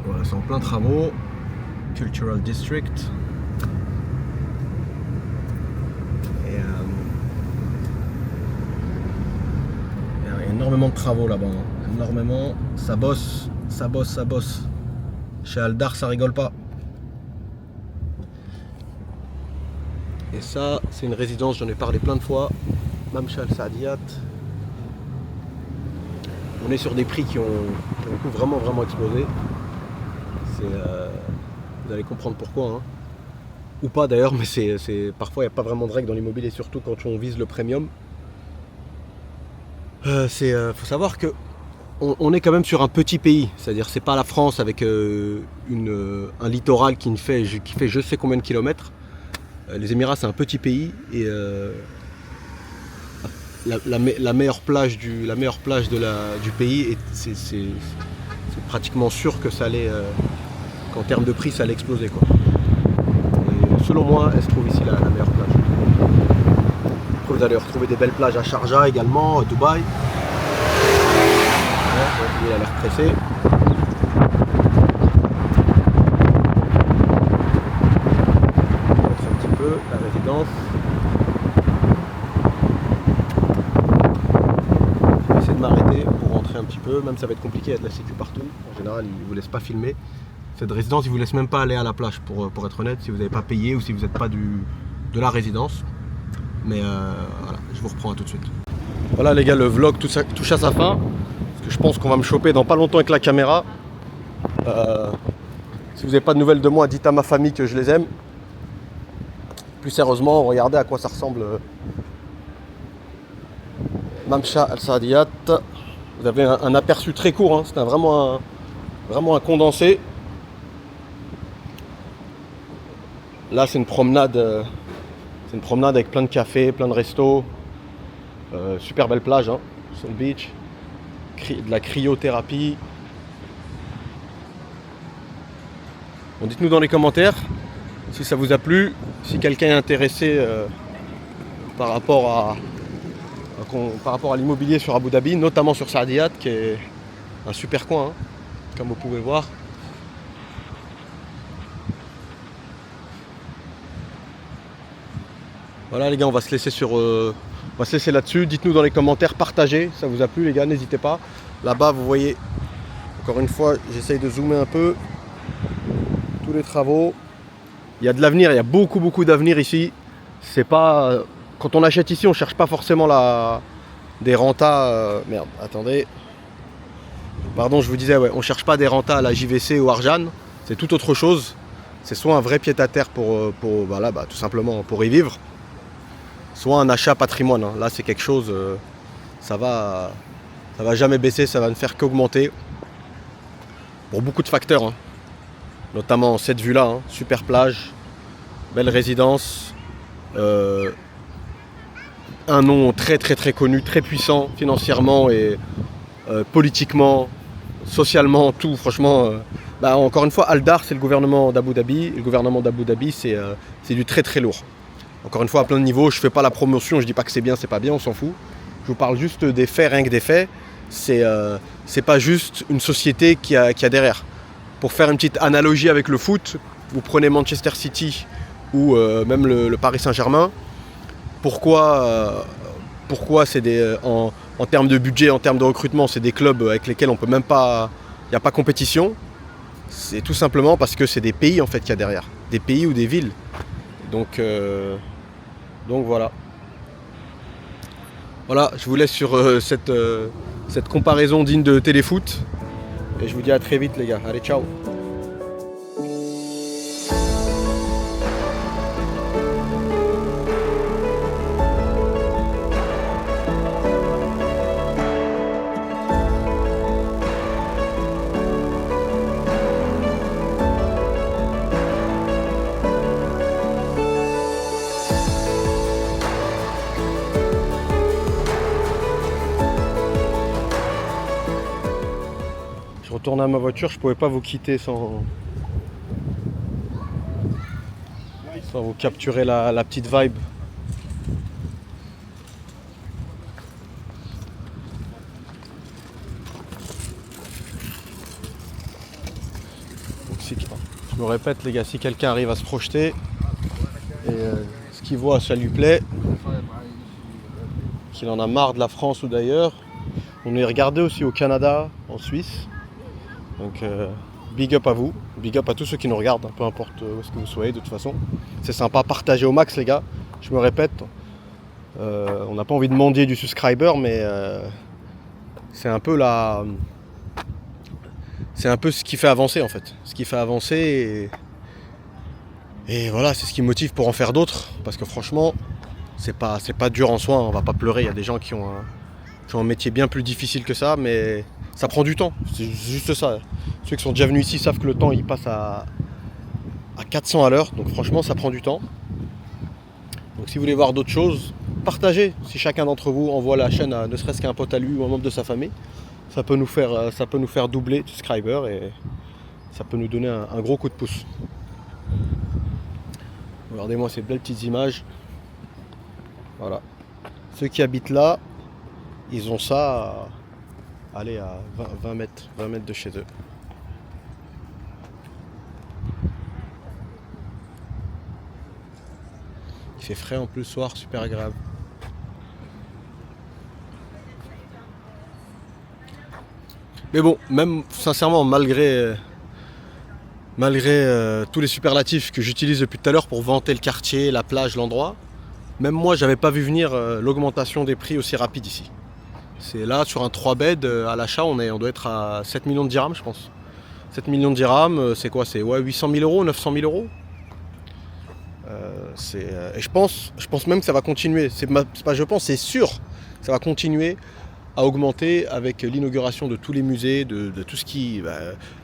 Voilà, c'est en plein travaux. Cultural District. Et il y a énormément de travaux là-bas. Hein. Énormément. Ça bosse, ça bosse, ça bosse. Chez Aldar, ça rigole pas. Et ça, c'est une résidence, j'en ai parlé plein de fois. Mamcha Al Saadiyat. On est sur des prix qui ont un coup vraiment explosé. Vous allez comprendre pourquoi. Hein. Ou pas d'ailleurs, mais parfois il n'y a pas vraiment de règles dans l'immobilier, surtout quand on vise le premium. Faut savoir que on est quand même sur un petit pays, c'est-à-dire c'est pas la France avec un littoral qui fait je sais combien de kilomètres. Les Émirats c'est un petit pays et la meilleure plage du pays, c'est pratiquement sûr que ça allait, qu'en termes de prix ça allait exploser quoi. Et selon moi, elle se trouve ici la meilleure plage. Après, vous allez retrouver des belles plages à Sharjah également, à Dubaï. Il a l'air pressé. On va montrer un petit peu la résidence. Je vais essayer de m'arrêter pour rentrer un petit peu, même ça va être compliqué, il y a de la sécu partout. En général, ils ne vous laissent pas filmer. Cette résidence, ils ne vous laissent même pas aller à la plage pour être honnête, si vous n'avez pas payé ou si vous n'êtes pas de la résidence. Mais voilà, je vous reprends à tout de suite. Voilà les gars, le vlog touche à sa fin. Je pense qu'on va me choper dans pas longtemps avec la caméra. Si vous n'avez pas de nouvelles de moi, dites à ma famille que je les aime. Plus sérieusement, regardez à quoi ça ressemble. Mamcha Al Saadiyat. Vous avez un aperçu très court, hein. C'est vraiment un condensé. Là c'est une promenade avec plein de cafés, plein de restos. Super belle plage, hein, sur le beach. De la cryothérapie. Bon, dites-nous dans les commentaires si ça vous a plu, si quelqu'un est intéressé par rapport à l'immobilier sur Abu Dhabi, notamment sur Saadiyat, qui est un super coin, hein, comme vous pouvez voir. Voilà les gars, on va se laisser là-dessus. Dites-nous dans les commentaires, partagez, ça vous a plu les gars, n'hésitez pas. Là-bas, vous voyez, encore une fois, j'essaye de zoomer un peu. Tous les travaux. Il y a de l'avenir, il y a beaucoup d'avenir ici. C'est pas... Quand on achète ici, on cherche pas forcément des rentas... Merde, attendez. Pardon, je vous disais, ouais, on cherche pas des rentas à la JVC ou Arjan. C'est tout autre chose. C'est soit un vrai pied-à-terre pour tout simplement pour y vivre, soit un achat patrimoine. Hein. Là, c'est quelque chose, ça va jamais baisser, ça va ne faire qu'augmenter. Pour beaucoup de facteurs, hein. Notamment cette vue-là, hein. Super plage, belle résidence, un nom très connu, très puissant financièrement et politiquement, socialement, tout. Franchement, encore une fois, Aldar, c'est le gouvernement d'Abu Dhabi. Le gouvernement d'Abu Dhabi, c'est du très lourd. Encore une fois, à plein de niveaux, je fais pas la promotion, je dis pas que c'est bien, c'est pas bien, on s'en fout. Je vous parle juste des faits, rien que des faits. C'est pas juste une société qui a derrière. Pour faire une petite analogie avec le foot, vous prenez Manchester City ou même le Paris Saint-Germain. Pourquoi c'est en termes de budget, en termes de recrutement, c'est des clubs avec lesquels on peut même pas, il n'y a pas compétition. C'est tout simplement parce que c'est des pays en fait qu'il y a derrière, des pays ou des villes. Donc voilà. Voilà, je vous laisse sur cette comparaison digne de téléfoot. Et je vous dis à très vite les gars. Allez, ciao. Je retourne à ma voiture, je pouvais pas vous quitter sans vous capturer la petite vibe. Donc, je me répète les gars, si quelqu'un arrive à se projeter et ce qu'il voit ça lui plaît, qu'il en a marre de la France ou d'ailleurs, on est regardé aussi au Canada, en Suisse. Donc big up à vous, big up à tous ceux qui nous regardent, peu importe où est-ce que vous soyez de toute façon. C'est sympa, partagez au max les gars, je me répète. On n'a pas envie de mendier du subscriber, mais c'est un peu ce qui fait avancer en fait. Ce qui fait avancer et voilà, c'est ce qui motive pour en faire d'autres. Parce que franchement, c'est pas dur en soi, on va pas pleurer, il y a des gens qui ont un métier bien plus difficile que ça, mais ça prend du temps, c'est juste ça. Ceux qui sont déjà venus ici savent que le temps il passe à 400 à l'heure, donc franchement ça prend du temps. Donc si vous voulez voir d'autres choses, partagez. Si chacun d'entre vous envoie la chaîne à ne serait-ce qu'un pote à lui ou un membre de sa famille, ça peut nous faire doubler de subscribers et ça peut nous donner un gros coup de pouce. Regardez-moi ces belles petites images. Voilà. Ceux qui habitent là, ils ont ça à 20 mètres de chez eux. Il fait frais en plus le soir, super agréable. Mais bon, même sincèrement, malgré tous les superlatifs que j'utilise depuis tout à l'heure pour vanter le quartier, la plage, l'endroit, même moi j'avais pas vu venir l'augmentation des prix aussi rapide ici. C'est là sur un 3 bed à l'achat on doit être à 7 millions de dirhams je pense. 7 millions de dirhams, c'est quoi? C'est 800 000 euros, 900 000 euros. Et je pense même que ça va continuer. C'est pas je pense, c'est sûr. Ça va continuer à augmenter avec l'inauguration de tous les musées, de tout ce qui...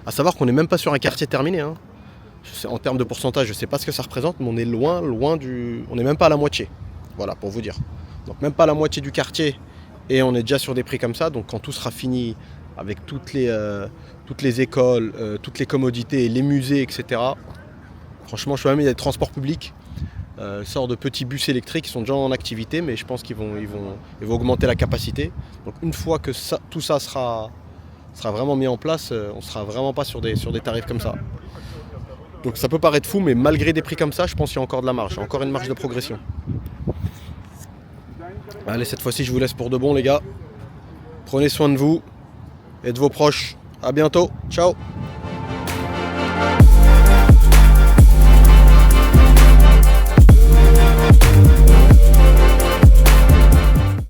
à savoir qu'on n'est même pas sur un quartier terminé. Hein. En termes de pourcentage, je ne sais pas ce que ça représente, mais on est loin du... On n'est même pas à la moitié. Voilà, pour vous dire. Donc même pas à la moitié du quartier. Et on est déjà sur des prix comme ça. Donc quand tout sera fini, avec toutes les écoles, toutes les commodités, les musées, etc. Franchement, je sais même il y a des transports publics. Sorte de petits bus électriques qui sont déjà en activité, mais je pense qu'ils vont augmenter la capacité. Donc une fois que tout ça sera vraiment mis en place, on ne sera vraiment pas sur des tarifs comme ça. Donc ça peut paraître fou, mais malgré des prix comme ça, je pense qu'il y a encore de la marge, encore une marge de progression. Allez, cette fois-ci, je vous laisse pour de bon les gars. Prenez soin de vous et de vos proches. À bientôt, ciao.